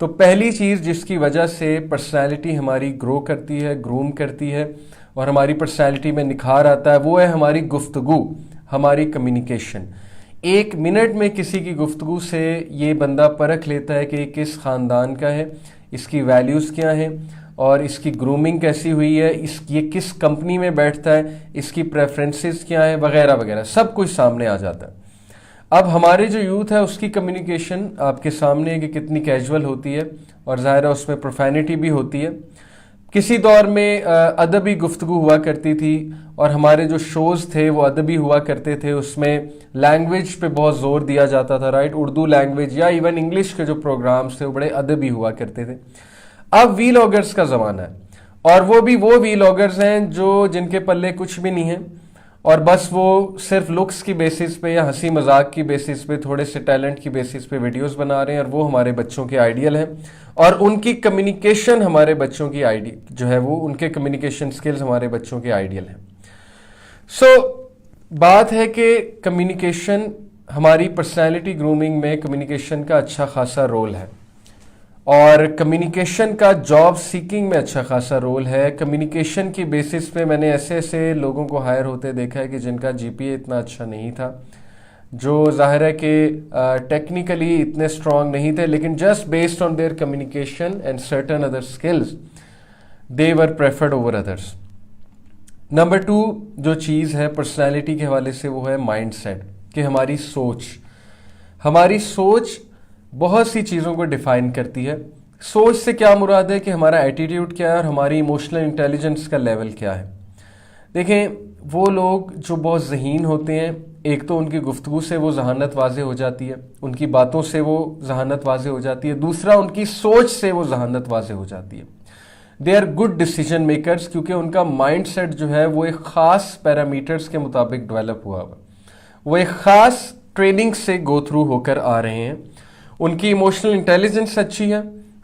تو پہلی چیز جس کی وجہ سے پرسنالٹی ہماری گرو کرتی ہے، گروم کرتی ہے اور ہماری پرسنالٹی میں نکھار آتا ہے، وہ ہے ہماری گفتگو، ہماری کمیونیکیشن۔ 1 منٹ میں کسی کی گفتگو سے یہ بندہ پرکھ لیتا ہے کہ یہ کس خاندان کا ہے، اس کی ویلیوز کیا ہیں اور اس کی گرومنگ کیسی ہوئی ہے، یہ کس کمپنی میں بیٹھتا ہے، اس کی پریفرنسز کیا ہیں، وغیرہ وغیرہ، سب کچھ سامنے آ جاتا ہے۔ اب ہمارے جو یوتھ ہے اس کی کمیونیکیشن آپ کے سامنے ہے کہ کتنی کیجول ہوتی ہے، اور ظاہر ہے اس میں پروفینٹی بھی ہوتی ہے۔ کسی دور میں ادبی گفتگو ہوا کرتی تھی اور ہمارے جو شوز تھے وہ ادبی ہوا کرتے تھے، اس میں لینگویج پہ بہت زور دیا جاتا تھا، رائٹ، اردو لینگویج یا ایون انگلش کے جو پروگرامز تھے وہ بڑے ادبی ہوا کرتے تھے۔ اب وی لاگرز کا زمانہ ہے، اور وہ بھی وہ وی لاگرز ہیں جن کے پلے کچھ بھی نہیں ہے، اور بس وہ صرف لکس کی بیسس پہ یا ہنسی مذاق کی بیسس پہ، تھوڑے سے ٹیلنٹ کی بیسس پہ ویڈیوز بنا رہے ہیں، اور وہ ہمارے بچوں کے آئیڈیل ہیں، اور ان کی کمیونیکیشن ہمارے بچوں کی جو ہے وہ ان کے کمیونیکیشن سکلز ہمارے بچوں کے آئیڈیل ہیں۔ سو بات ہے کہ کمیونیکیشن، ہماری پرسنالٹی گرومنگ میں کمیونیکیشن کا اچھا خاصا رول ہے، اور کمیونیکیشن کا جاب سیکنگ میں اچھا خاصا رول ہے۔ کمیونیکیشن کی بیسس پہ میں نے ایسے لوگوں کو ہائر ہوتے دیکھا ہے کہ جن کا جی پی اے اتنا اچھا نہیں تھا، جو ظاہر ہے کہ ٹیکنیکلی اتنے اسٹرانگ نہیں تھے، لیکن just based on their communication and certain other skills they were preferred over others. Number 2 جو چیز ہے پرسنالٹی کے حوالے سے وہ ہے مائنڈ سیٹ، کہ ہماری سوچ بہت سی چیزوں کو ڈیفائن کرتی ہے۔ سوچ سے کیا مراد ہے کہ ہمارا ایٹیٹیوڈ کیا ہے اور ہماری ایموشنل انٹیلیجنس کا لیول کیا ہے۔ دیکھیں، وہ لوگ جو بہت ذہین ہوتے ہیں، ایک تو ان کی گفتگو سے وہ ذہانت واضح ہو جاتی ہے، ان کی باتوں سے وہ ذہانت واضح ہو جاتی ہے، دوسرا ان کی سوچ سے وہ ذہانت واضح ہو جاتی ہے۔ They are good decision makers, کیونکہ ان کا مائنڈ سیٹ جو ہے وہ ایک خاص پیرامیٹرز کے مطابق ڈیولپ ہوا ہوا، وہ ایک خاص ٹریننگ سے گو تھرو ہو کر آ رہے ہیں۔ ان کی ایموشنل انٹیلیجنس اچھی ہے،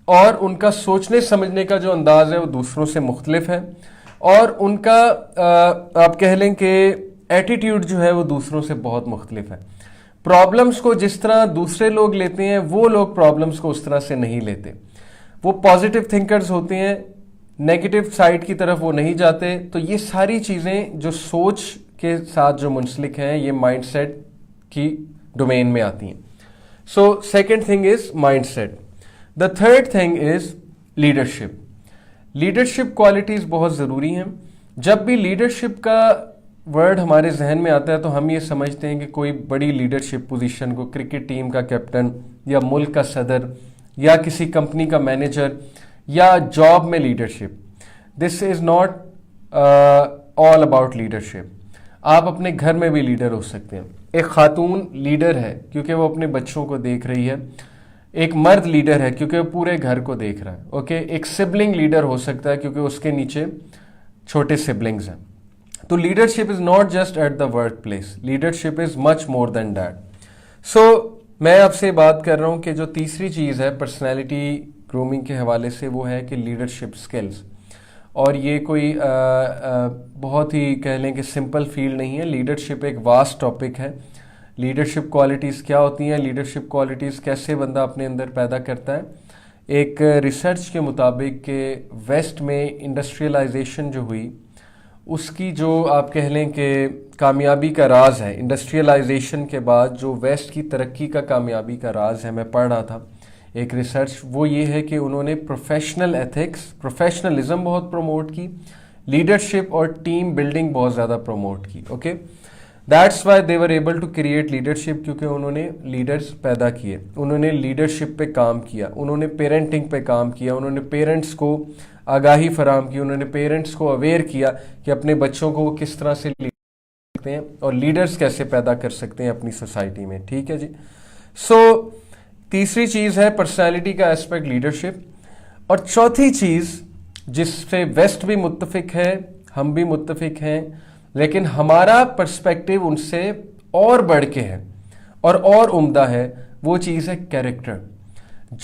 اور ان کا سوچنے سمجھنے کا جو انداز ہے وہ دوسروں سے مختلف ہے، اور ان کا آپ کہہ لیں کہ ایٹیٹیوڈ جو ہے وہ دوسروں سے بہت مختلف ہے۔ پرابلمز کو جس طرح دوسرے لوگ لیتے ہیں، وہ لوگ پرابلمز کو اس طرح سے نہیں لیتے۔ وہ پازیٹیو تھنکرز ہوتے ہیں، نیگیٹو سائڈ کی طرف وہ نہیں جاتے۔ تو یہ ساری چیزیں جو سوچ کے ساتھ جو منسلک ہیں، یہ مائنڈ سیٹ کی ڈومین میں آتی ہیں۔ So second thing is mindset. The third thing is leadership. Leadership qualities بہت ضروری ہیں۔ جب بھی leadership کا ورڈ ہمارے ذہن میں آتا ہے تو ہم یہ سمجھتے ہیں کہ کوئی بڑی لیڈرشپ پوزیشن کو، کرکٹ ٹیم کا کیپٹن یا ملک کا صدر یا کسی کمپنی کا مینیجر یا جاب میں leadership. This is not all about leadership. آپ اپنے گھر میں بھی لیڈر ہو سکتے ہیں۔ ایک خاتون لیڈر ہے کیونکہ وہ اپنے بچوں کو دیکھ رہی ہے، ایک مرد لیڈر ہے کیونکہ وہ پورے گھر کو دیکھ رہا ہے، اوکے۔ ایک سبلنگ لیڈر ہو سکتا ہے کیونکہ اس کے نیچے چھوٹے سبلنگز ہیں۔ تو leadership is not just at the work place, leadership is much more than that. So میں آپ سے بات کر رہا ہوں کہ جو تیسری چیز ہے پرسنالٹی گرومنگ کے حوالے سے وہ ہے کہ لیڈرشپ سکلز، اور یہ کوئی بہت ہی کہہ لیں کہ سمپل فیلڈ نہیں ہے۔ لیڈرشپ ایک واسٹ ٹاپک ہے۔ لیڈرشپ کوالٹیز کیا ہوتی ہیں، لیڈرشپ کوالٹیز کیسے بندہ اپنے اندر پیدا کرتا ہے۔ ایک ریسرچ کے مطابق کہ ویسٹ میں انڈسٹریلائزیشن جو ہوئی، اس کی جو آپ کہہ لیں کہ کامیابی کا راز ہے، انڈسٹریلائزیشن کے بعد جو ویسٹ کی ترقی کا کامیابی کا راز ہے، میں پڑھ رہا تھا ایک ریسرچ، وہ یہ ہے کہ انہوں نے پروفیشنل ایتھکس، پروفیشنلزم بہت پروموٹ کی، لیڈرشپ اور ٹیم بلڈنگ بہت زیادہ پروموٹ کی، okay. That's why they were able to create leadership, کیونکہ انہوں نے لیڈرز پیدا کیے، انہوں نے لیڈرشپ پہ کام کیا، انہوں نے پیرنٹنگ پہ کام کیا، انہوں نے پیرنٹس کو آگاہی فراہم کی، انہوں نے پیرنٹس کو اویئر کیا کہ اپنے بچوں کو وہ کس طرح سے لیڈ کرتے ہیں اور لیڈرز کیسے پیدا کر سکتے ہیں اپنی سوسائٹی میں، ٹھیک ہے جی۔ سو تیسری چیز ہے پرسنالٹی کا ایسپیکٹ لیڈرشپ، اور چوتھی چیز جس سے ویسٹ بھی متفق ہے، ہم بھی متفق ہیں، لیکن ہمارا پرسپیکٹیو ان سے اور بڑھ کے ہے اور عمدہ ہے، وہ چیز ہے کیریکٹر۔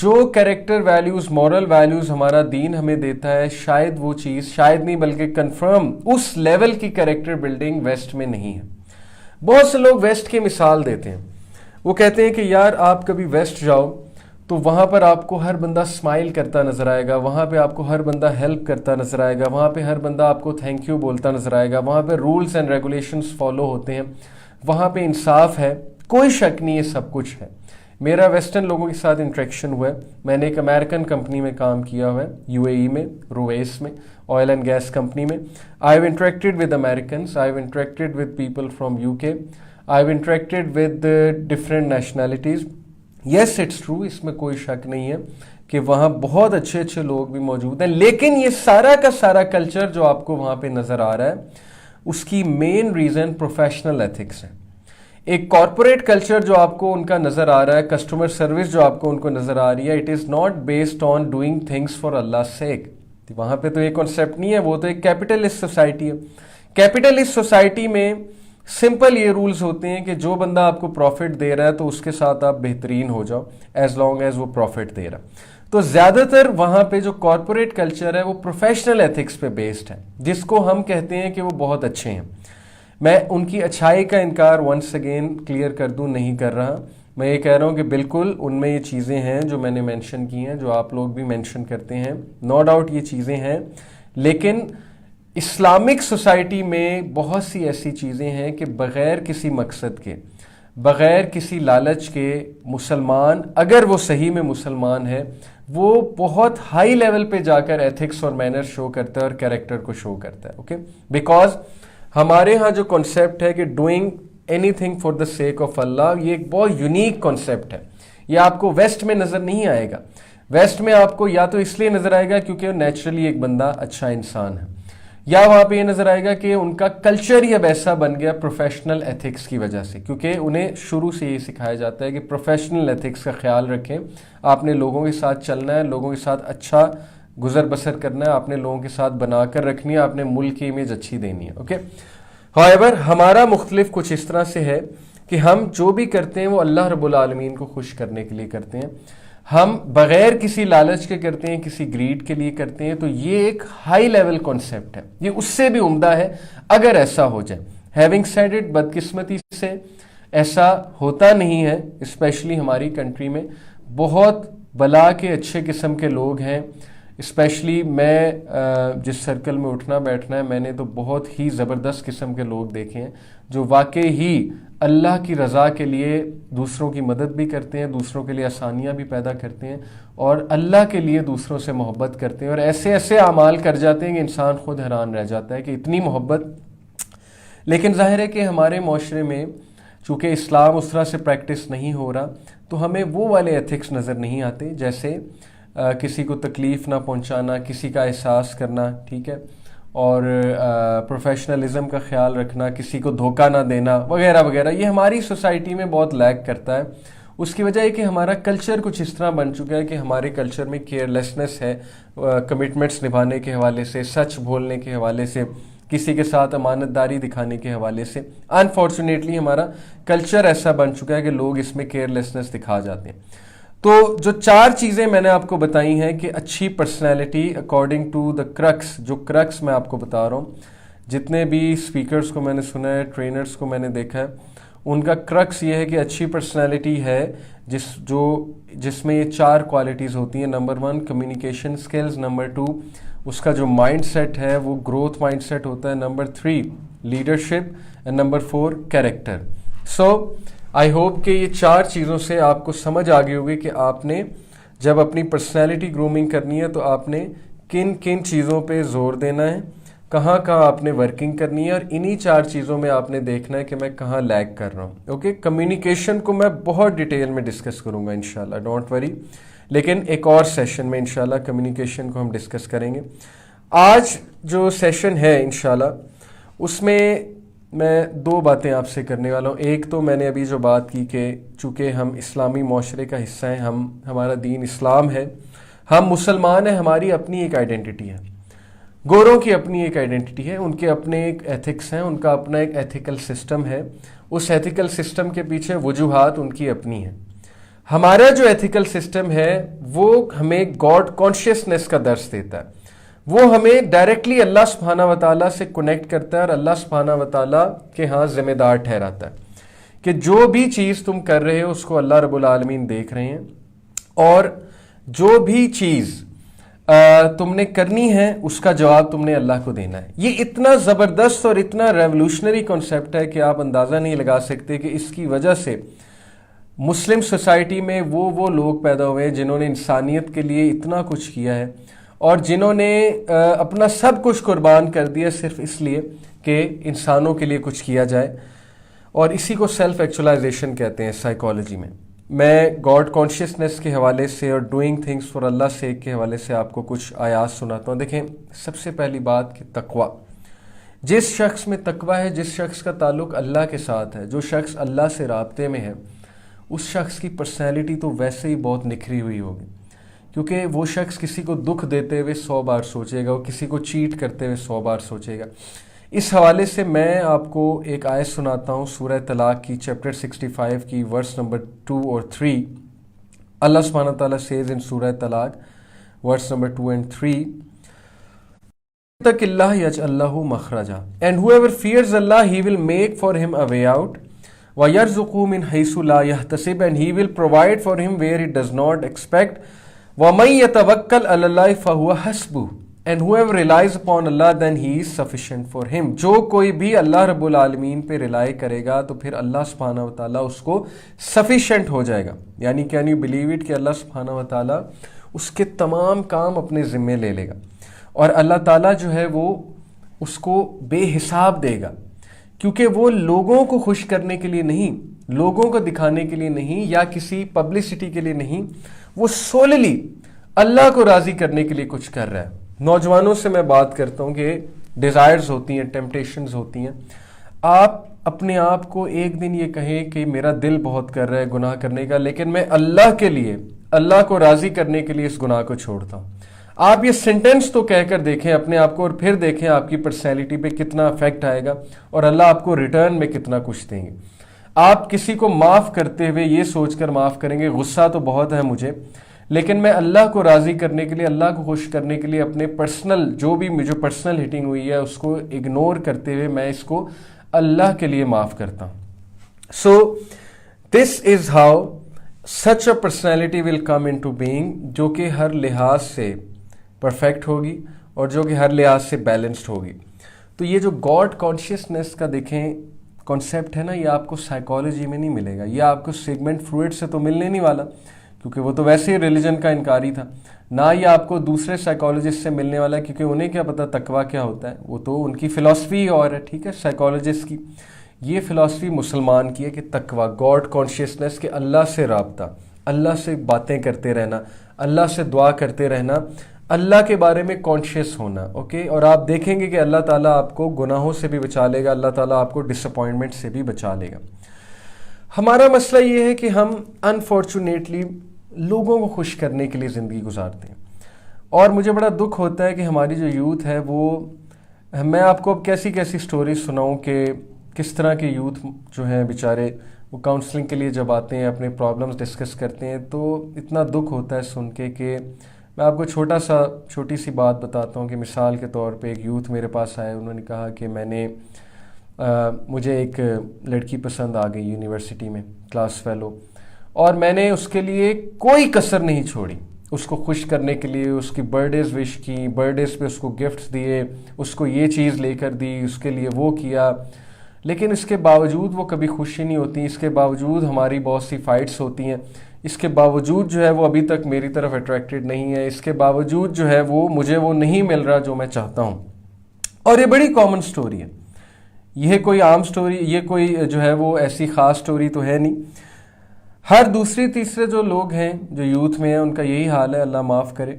جو کیریکٹر ویلیوز، مورل ویلیوز ہمارا دین ہمیں دیتا ہے، شاید وہ چیز، شاید نہیں بلکہ کنفرم اس لیول کی کیریکٹر بلڈنگ ویسٹ میں نہیں ہے۔ بہت سے لوگ ویسٹ کی مثال دیتے ہیں، وہ کہتے ہیں کہ یار آپ کبھی ویسٹ جاؤ تو وہاں پر آپ کو ہر بندہ اسمائل کرتا نظر آئے گا، وہاں پہ آپ کو ہر بندہ ہیلپ کرتا نظر آئے گا، وہاں پہ ہر بندہ آپ کو تھینک یو بولتا نظر آئے گا، وہاں پہ رولز اینڈ ریگولیشنز فالو ہوتے ہیں، وہاں پہ انصاف ہے، کوئی شک نہیں، یہ سب کچھ ہے۔ میرا ویسٹرن لوگوں کے ساتھ انٹریکشن ہوا ہے، میں نے ایک امریکن کمپنی میں کام کیا ہوا ہے، UAE میں، رویس میں، آئل اینڈ گیس کمپنی میں۔ I have interacted with Americans, I have interacted with people from UK، I have interacted with different nationalities. Yes it's true, اس میں کوئی شک نہیں ہے کہ وہاں بہت اچھے اچھے لوگ بھی موجود ہیں، لیکن یہ سارا کا سارا کلچر جو آپ کو وہاں پہ نظر آ رہا ہے اس کی مین ریزن پروفیشنل ایتھکس ہے۔ ایک کارپوریٹ کلچر جو آپ کو ان کا نظر آ رہا ہے، کسٹمر سروس جو آپ کو ان کو نظر آ رہی ہے، it is not based on doing things for Allah sake. وہاں پہ تو یہ کانسیپٹ نہیں ہے، وہ تو ایک کیپٹلسٹ سوسائٹی ہے۔ کیپٹلسٹ سوسائٹی میں سمپل یہ رولز ہوتے ہیں کہ جو بندہ آپ کو پروفٹ دے رہا ہے تو اس کے ساتھ آپ بہترین ہو جاؤ، ایز لانگ ایز وہ پروفٹ دے رہا ہے۔ تو زیادہ تر وہاں پہ جو کارپوریٹ کلچر ہے وہ پروفیشنل ایتھکس پہ بیسڈ ہے، جس کو ہم کہتے ہیں کہ وہ بہت اچھے ہیں۔ میں ان کی اچھائی کا انکار ونس اگین کلیئر کر دوں نہیں کر رہا، میں یہ کہہ رہا ہوں کہ بالکل ان میں یہ چیزیں ہیں جو میں نے مینشن کی ہیں، جو آپ لوگ بھی مینشن کرتے ہیں، نو ڈاؤٹ یہ چیزیں ہیں، لیکن اسلامک سوسائٹی میں بہت سی ایسی چیزیں ہیں کہ بغیر کسی مقصد کے، بغیر کسی لالچ کے، مسلمان اگر وہ صحیح میں مسلمان ہے وہ بہت ہائی لیول پہ جا کر ایتھکس اور مینر شو کرتا ہے اور کیریکٹر کو شو کرتا ہے، اوکے؟ بیکاز ہمارے ہاں جو کانسیپٹ ہے کہ doing anything for the sake of Allah, یہ ایک بہت یونیک کانسیپٹ ہے، یہ آپ کو ویسٹ میں نظر نہیں آئے گا۔ ویسٹ میں آپ کو یا تو اس لیے نظر آئے گا کیونکہ وہ نیچرلی ایک بندہ اچھا انسان ہے، یا وہاں پہ یہ نظر آئے گا کہ ان کا کلچر ہی اب ایسا بن گیا پروفیشنل ایتھکس کی وجہ سے، کیونکہ انہیں شروع سے یہ سکھایا جاتا ہے کہ پروفیشنل ایتھکس کا خیال رکھیں، آپ نے لوگوں کے ساتھ چلنا ہے، لوگوں کے ساتھ اچھا گزر بسر کرنا ہے، آپ نے لوگوں کے ساتھ بنا کر رکھنی ہے، آپ نے ملک کی امیج اچھی دینی ہے، اوکے؟ however ہمارا مختلف کچھ اس طرح سے ہے کہ ہم جو بھی کرتے ہیں وہ اللہ رب العالمین کو خوش کرنے کے لیے کرتے ہیں، ہم بغیر کسی لالچ کے کرتے ہیں، کسی گریڈ کے لیے کرتے ہیں، تو یہ ایک ہائی لیول کانسیپٹ ہے، یہ اس سے بھی عمدہ ہے اگر ایسا ہو جائے۔ ہیونگ سیڈ اٹ، بدقسمتی سے ایسا ہوتا نہیں ہے، اسپیشلی ہماری کنٹری میں بہت بلا کے اچھے قسم کے لوگ ہیں، اسپیشلی میں جس سرکل میں اٹھنا بیٹھنا ہے، میں نے تو بہت ہی زبردست قسم کے لوگ دیکھے ہیں جو واقعی ہی اللہ کی رضا کے لیے دوسروں کی مدد بھی کرتے ہیں، دوسروں کے لیے آسانیاں بھی پیدا کرتے ہیں، اور اللہ کے لیے دوسروں سے محبت کرتے ہیں، اور ایسے ایسے اعمال کر جاتے ہیں کہ انسان خود حیران رہ جاتا ہے کہ اتنی محبت۔ لیکن ظاہر ہے کہ ہمارے معاشرے میں چونکہ اسلام اس طرح سے پریکٹس نہیں ہو رہا، تو ہمیں وہ والے ایتھکس نظر نہیں آتے، جیسے کسی کو تکلیف نہ پہنچانا، کسی کا احساس کرنا، ٹھیک ہے، اور پروفیشنلزم کا خیال رکھنا، کسی کو دھوکہ نہ دینا وغیرہ وغیرہ، یہ ہماری سوسائٹی میں بہت لیک کرتا ہے۔ اس کی وجہ ہے کہ ہمارا کلچر کچھ اس طرح بن چکا ہے کہ ہمارے کلچر میں کیئر لیسنس ہے، کمٹمنٹس نبھانے کے حوالے سے، سچ بولنے کے حوالے سے، کسی کے ساتھ امانت داری دکھانے کے حوالے سے۔ انفارچونیٹلی ہمارا کلچر ایسا بن چکا ہے کہ لوگ اس میں کیئر لیسنس دکھا جاتے ہیں۔ تو جو 4 چیزیں میں نے آپ کو بتائی ہیں کہ اچھی personality according to the crux, جو کرکس میں آپ کو بتا رہا ہوں، جتنے بھی اسپیکرز کو میں نے سنا ہے، ٹرینرز کو میں نے دیکھا ہے، ان کا کرکس یہ ہے کہ اچھی پرسنالٹی ہے جس میں یہ 4 کوالٹیز ہوتی ہیں۔ نمبر 1 کمیونیکیشن سکلز، نمبر 2 اس کا جو مائنڈ سیٹ ہے وہ گروتھ مائنڈ سیٹ ہوتا ہے، number 3 leadership, and number 4 character. So I hope کہ یہ 4 چیزوں سے آپ کو سمجھ آ گئی ہوگی کہ آپ نے جب اپنی پرسنالٹی گرومنگ کرنی ہے تو آپ نے کن کن چیزوں پہ زور دینا ہے، کہاں کہاں آپ نے ورکنگ کرنی ہے، اور انہی 4 چیزوں میں آپ نے دیکھنا ہے کہ میں کہاں لیگ کر رہا ہوں، اوکے؟ کمیونیکیشن کو میں بہت ڈیٹیل میں ڈسکس کروں گا انشاءاللہ، ڈونٹ وری، لیکن ایک اور سیشن میں انشاءاللہ کمیونیکیشن کو ہم ڈسکس کریں گے۔ آج جو سیشن ہے انشاءاللہ اس میں میں 2 باتیں آپ سے کرنے والا ہوں۔ ایک تو میں نے ابھی جو بات کی کہ چونکہ ہم اسلامی معاشرے کا حصہ ہیں، ہمارا دین اسلام ہے، ہم مسلمان ہیں، ہماری اپنی ایک آئیڈینٹی ہے، گوروں کی اپنی ایک آئیڈینٹی ہے، ان کے اپنے ایک ایتھکس ہیں، ان کا اپنا ایک ایتھیکل سسٹم ہے، اس ایتھیکل سسٹم کے پیچھے وجوہات ان کی اپنی ہیں۔ ہمارا جو ایتھیکل سسٹم ہے وہ ہمیں گاڈ کانشیسنس کا درس دیتا ہے، وہ ہمیں ڈائریکٹلی اللہ سبحانہ وتعالیٰ سے کنیکٹ کرتا ہے اور اللہ سبحانہ وتعالیٰ کے ہاں ذمہ دار ٹھہراتا ہے کہ جو بھی چیز تم کر رہے ہو اس کو اللہ رب العالمین دیکھ رہے ہیں، اور جو بھی چیز تم نے کرنی ہے اس کا جواب تم نے اللہ کو دینا ہے. یہ اتنا زبردست اور اتنا ریولوشنری کانسیپٹ ہے کہ آپ اندازہ نہیں لگا سکتے کہ اس کی وجہ سے مسلم سوسائٹی میں وہ لوگ پیدا ہوئے ہیں جنہوں نے انسانیت کے لیے اتنا کچھ کیا ہے اور جنہوں نے اپنا سب کچھ قربان کر دیا صرف اس لیے کہ انسانوں کے لیے کچھ کیا جائے. اور اسی کو سیلف ایکچولائزیشن کہتے ہیں سائیکالوجی میں. میں گاڈ کانشیسنس کے حوالے سے اور ڈوئنگ تھنگس فار اللہ سیک کے حوالے سے آپ کو کچھ آیات سناتا ہوں. دیکھیں، سب سے پہلی بات کہ تقوی. جس شخص میں تقوی ہے، جس شخص کا تعلق اللہ کے ساتھ ہے، جو شخص اللہ سے رابطے میں ہے، اس شخص کی پرسنالٹی تو ویسے ہی بہت نکھری ہوئی ہوگی، کیونکہ وہ شخص کسی کو دکھ دیتے ہوئے 100 بار سوچے گا، وہ کسی کو چیٹ کرتے ہوئے 100 بار سوچے گا. اس حوالے سے میں آپ کو ایک آیت سناتا ہوں سورہ طلاق کی، چیپٹر 65 کی، ورس نمبر 2 اور 3. اللہ سبحانہ تعالیٰ says in سورہ طلاق ورس نمبر 2 and 3, اتق اللہ یجعل لہ مخرجا and whoever fears Allah he will make for him a way out وَيَرْزُقُهُ مِنْ حَيْثُ لَا يَحْتَسِبُ and he will provide for him where he does not expect. وَمَن يَتَوَكَّلْ عَلَى اللَّهِ فَهُوَ حَسْبُهُ and whoever relies upon Allah then he is sufficient for him. جو کوئی بھی اللہ رب العالمین پہ ریلائی کرے گا تو پھر اللہ سبحانہ وتعالیٰ اس کو sufficient ہو جائے گا. یعنی can you believe it کہ اللہ سبحانہ وتعالیٰ اس کے تمام کام اپنے ذمے لے لے گا اور اللہ تعالیٰ جو ہے وہ اس کو بے حساب دے گا، کیونکہ وہ لوگوں کو خوش کرنے کے لیے نہیں، لوگوں کو دکھانے کے لیے نہیں، یا کسی پبلسٹی کے لیے نہیں، وہ سوللی اللہ کو راضی کرنے کے لیے کچھ کر رہا ہے. نوجوانوں سے میں بات کرتا ہوں کہ ڈیزائرز ہوتی ہیں، ٹیمپٹیشنز ہوتی ہیں. آپ اپنے آپ کو ایک دن یہ کہیں کہ میرا دل بہت کر رہا ہے گناہ کرنے کا، لیکن میں اللہ کے لیے، اللہ کو راضی کرنے کے لیے اس گناہ کو چھوڑتا ہوں. آپ یہ سینٹنس تو کہہ کر دیکھیں اپنے آپ کو، اور پھر دیکھیں آپ کی پرسنالٹی پہ کتنا افیکٹ آئے گا اور اللہ آپ کو ریٹرن میں کتنا کچھ دیں گے. آپ کسی کو معاف کرتے ہوئے یہ سوچ کر معاف کریں گے غصہ تو بہت ہے مجھے، لیکن میں اللہ کو راضی کرنے کے لیے، اللہ کو خوش کرنے کے لیے اپنے پرسنل جو بھی مجھے پرسنل ہٹنگ ہوئی ہے اس کو اگنور کرتے ہوئے میں اس کو اللہ کے لیے معاف کرتا ہوں. So this is how such a personality will come into being, جو کہ ہر لحاظ سے پرفیکٹ ہوگی اور جو کہ ہر لحاظ سے بیلنسڈ ہوگی. تو یہ جو گاڈ کانشیسنس کا دیکھیں کانسیپٹ ہے نا، یہ آپ کو سائیکالوجی میں نہیں ملے گا، یہ آپ کو سیگمنٹ فروئڈ سے تو ملنے نہیں والا، کیونکہ وہ تو ویسے ہی ریلیجن کا انکاری تھا. نہ یہ آپ کو دوسرے سائیکالوجسٹ سے ملنے والا ہے، کیونکہ انہیں کیا پتہ تقویٰ کیا ہوتا ہے، وہ تو ان کی فلاسفی اور ہے، ٹھیک ہے، سائیکالوجسٹ کی. یہ فلاسفی مسلمان کی ہے کہ تقویٰ، گاڈ کانشیسنس، کہ اللہ سے رابطہ، اللہ سے باتیں کرتے رہنا، اللہ سے دعا کرتے رہنا، اللہ کے بارے میں کانشیس ہونا. اوکے، اور آپ دیکھیں گے کہ اللہ تعالیٰ آپ کو گناہوں سے بھی بچا لے گا، اللہ تعالیٰ آپ کو ڈس اپوائنٹمنٹ سے بھی بچا لے گا. ہمارا مسئلہ یہ ہے کہ ہم انفارچونیٹلی لوگوں کو خوش کرنے کے لیے زندگی گزارتے ہیں، اور مجھے بڑا دکھ ہوتا ہے کہ ہماری جو یوتھ ہے وہ، میں آپ کو اب کیسی کیسی سٹوریز سناؤں کہ کس طرح کے یوتھ جو ہیں بیچارے وہ کاؤنسلنگ کے لیے جب آتے ہیں اپنے پرابلمز ڈسکس کرتے ہیں تو اتنا دکھ ہوتا ہے سن کے. کہ میں آپ کو چھوٹی سی بات بتاتا ہوں کہ مثال کے طور پہ ایک یوتھ میرے پاس آئے، انہوں نے کہا کہ مجھے ایک لڑکی پسند آ گئی یونیورسٹی میں، کلاس فیلو، اور میں نے اس کے لیے کوئی کسر نہیں چھوڑی اس کو خوش کرنے کے لیے. اس کی برتھ ڈیز وش کی، برتھ ڈیز پہ اس کو گفٹس دیے، اس کو یہ چیز لے کر دی، اس کے لیے وہ کیا، لیکن اس کے باوجود وہ کبھی خوش ہی نہیں ہوتی. اس کے باوجود ہماری بہت سی فائٹس ہوتی ہیں، اس کے باوجود جو ہے وہ ابھی تک میری طرف اٹریکٹڈ نہیں ہے، اس کے باوجود جو ہے وہ مجھے وہ نہیں مل رہا جو میں چاہتا ہوں. اور یہ بڑی کامن سٹوری ہے، یہ کوئی عام سٹوری، یہ کوئی جو ہے وہ ایسی خاص سٹوری تو ہے نہیں. ہر دوسری تیسرے جو لوگ ہیں جو یوتھ میں ہیں ان کا یہی حال ہے، اللہ معاف کرے،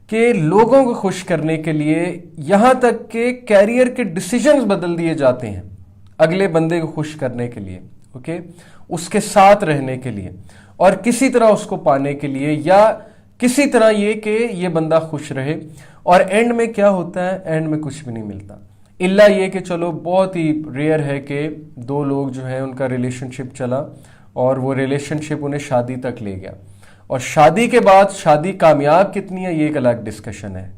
کہ لوگوں کو خوش کرنے کے لیے یہاں تک کہ کیریئر کے ڈیسیجنز بدل دیے جاتے ہیں اگلے بندے کو خوش کرنے کے لیے، اوکے، اس کے ساتھ رہنے کے لیے اور کسی طرح اس کو پانے کے لیے، یا کسی طرح یہ کہ یہ بندہ خوش رہے. اور اینڈ میں کیا ہوتا ہے؟ اینڈ میں کچھ بھی نہیں ملتا، الا یہ کہ چلو بہت ہی ریئر ہے کہ دو لوگ جو ہیں ان کا ریلیشن شپ چلا اور وہ ریلیشن شپ انہیں شادی تک لے گیا، اور شادی کے بعد شادی کامیاب کتنی ہے یہ ایک الگ ڈسکشن ہے.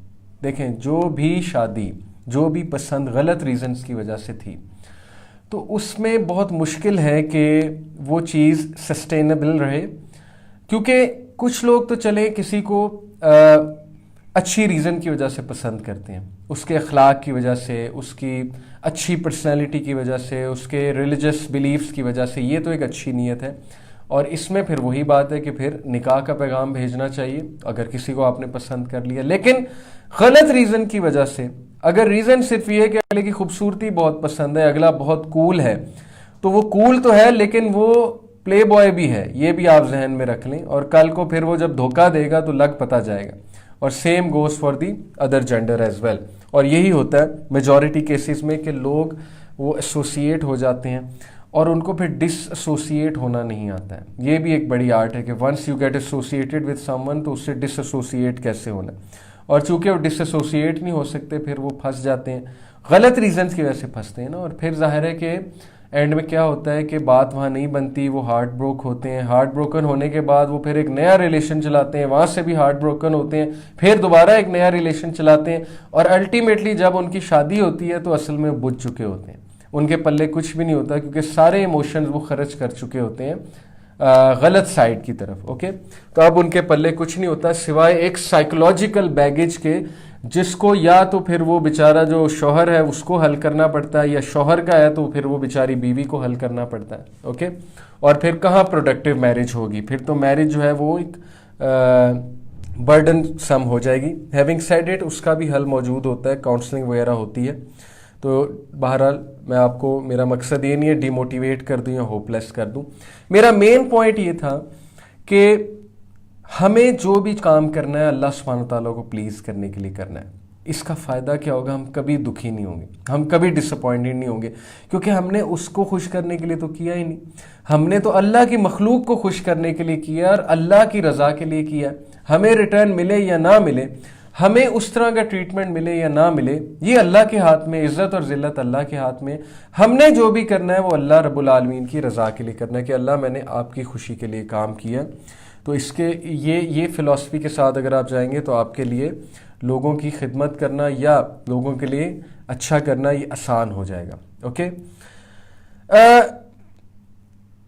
دیکھیں، جو بھی شادی، جو بھی پسند غلط ریزنز کی وجہ سے تھی، تو اس میں بہت مشکل ہے کہ وہ چیز سسٹینیبل رہے، کیونکہ کچھ لوگ تو چلیں کسی کو اچھی ریزن کی وجہ سے پسند کرتے ہیں، اس کے اخلاق کی وجہ سے، اس کی اچھی پرسنالٹی کی وجہ سے، اس کے ریلیجس بیلیفز کی وجہ سے، یہ تو ایک اچھی نیت ہے، اور اس میں پھر وہی بات ہے کہ پھر نکاح کا پیغام بھیجنا چاہیے اگر کسی کو آپ نے پسند کر لیا۔ لیکن غلط ریزن کی وجہ سے، اگر ریزن صرف یہ کہ اگلے کی خوبصورتی بہت پسند ہے، اگلا بہت کول ہے، تو وہ کول تو ہے لیکن وہ پلے بوائے بھی ہے، یہ بھی آپ ذہن میں رکھ لیں، اور کل کو پھر وہ جب دھوکہ دے گا تو لگ پتہ جائے گا۔ اور same goes for the other gender as well, اور یہی ہوتا ہے میجورٹی کیسز میں کہ لوگ وہ ایسوسیٹ ہو جاتے ہیں اور ان کو پھر ڈس ایسوسیٹ ہونا نہیں آتا ہے۔ یہ بھی ایک بڑی آرٹ ہے کہ once you get associated with someone تو اس سے ڈس ایسوسیٹ کیسے ہونا ہے، اور چونکہ وہ ڈس ایسوسیٹ نہیں ہو سکتے پھر وہ پھنس جاتے ہیں، غلط ریزنز کی وجہ سے پھنستے ہیں نا، اور پھر ظاہر ہے کہ اینڈ میں کیا ہوتا ہے کہ بات وہاں نہیں بنتی، وہ ہارٹ بروک ہوتے ہیں، ہارٹ بروکن ہونے کے بعد وہ پھر ایک نیا ریلیشن چلاتے ہیں، وہاں سے بھی ہارٹ بروکن ہوتے ہیں، پھر دوبارہ ایک نیا ریلیشن چلاتے ہیں، اور الٹیمیٹلی جب ان کی شادی ہوتی ہے تو اصل میں بجھ چکے ہوتے ہیں، ان کے پلے کچھ بھی نہیں ہوتا کیونکہ سارے ایموشنز وہ خرچ کر چکے ہوتے ہیں غلط سائڈ کی طرف۔ اوکے، تو اب ان کے پلے کچھ نہیں ہوتا سوائے ایک سائیکولوجیکل بیگیج کے، جس کو یا تو پھر وہ بیچارہ جو شوہر ہے اس کو حل کرنا پڑتا ہے، یا شوہر کا ہے تو پھر وہ بیچاری بیوی کو حل کرنا پڑتا ہے۔ اوکے، اور پھر کہاں پروڈکٹیو میرج ہوگی، پھر تو میرج جو ہے وہ ایک برڈن سم ہو جائے گی۔ ہیونگ سیڈ اٹ، اس کا بھی حل موجود ہوتا ہے، کاؤنسلنگ وغیرہ ہوتی ہے۔ تو بہرحال میں آپ کو، میرا مقصد یہ نہیں ہے ڈی موٹیویٹ کر دوں یا ہوپ لیس کر دوں، میرا مین پوائنٹ یہ تھا کہ ہمیں جو بھی کام کرنا ہے اللہ سبحانہ تعالیٰ کو پلیز کرنے کے لیے کرنا ہے۔ اس کا فائدہ کیا ہوگا، ہم کبھی دکھی نہیں ہوں گے، ہم کبھی ڈس اپوائنٹڈ نہیں ہوں گے، کیونکہ ہم نے اس کو خوش کرنے کے لیے تو کیا ہی نہیں، ہم نے تو اللہ کی مخلوق کو خوش کرنے کے لیے کیا اور اللہ کی رضا کے لیے کیا۔ ہمیں ریٹرن ملے یا نہ ملے، ہمیں اس طرح کا ٹریٹمنٹ ملے یا نہ ملے، یہ اللہ کے ہاتھ میں، عزت اور ذلت اللہ کے ہاتھ میں۔ ہم نے جو بھی کرنا ہے وہ اللہ رب العالمین کی رضا کے لیے کرنا ہے کہ اللہ میں نے آپ کی خوشی کے لیے کام کیا۔ تو اس کے یہ فلسفی کے ساتھ اگر آپ جائیں گے تو آپ کے لیے لوگوں کی خدمت کرنا یا لوگوں کے لیے اچھا کرنا یہ آسان ہو جائے گا۔ اوکے،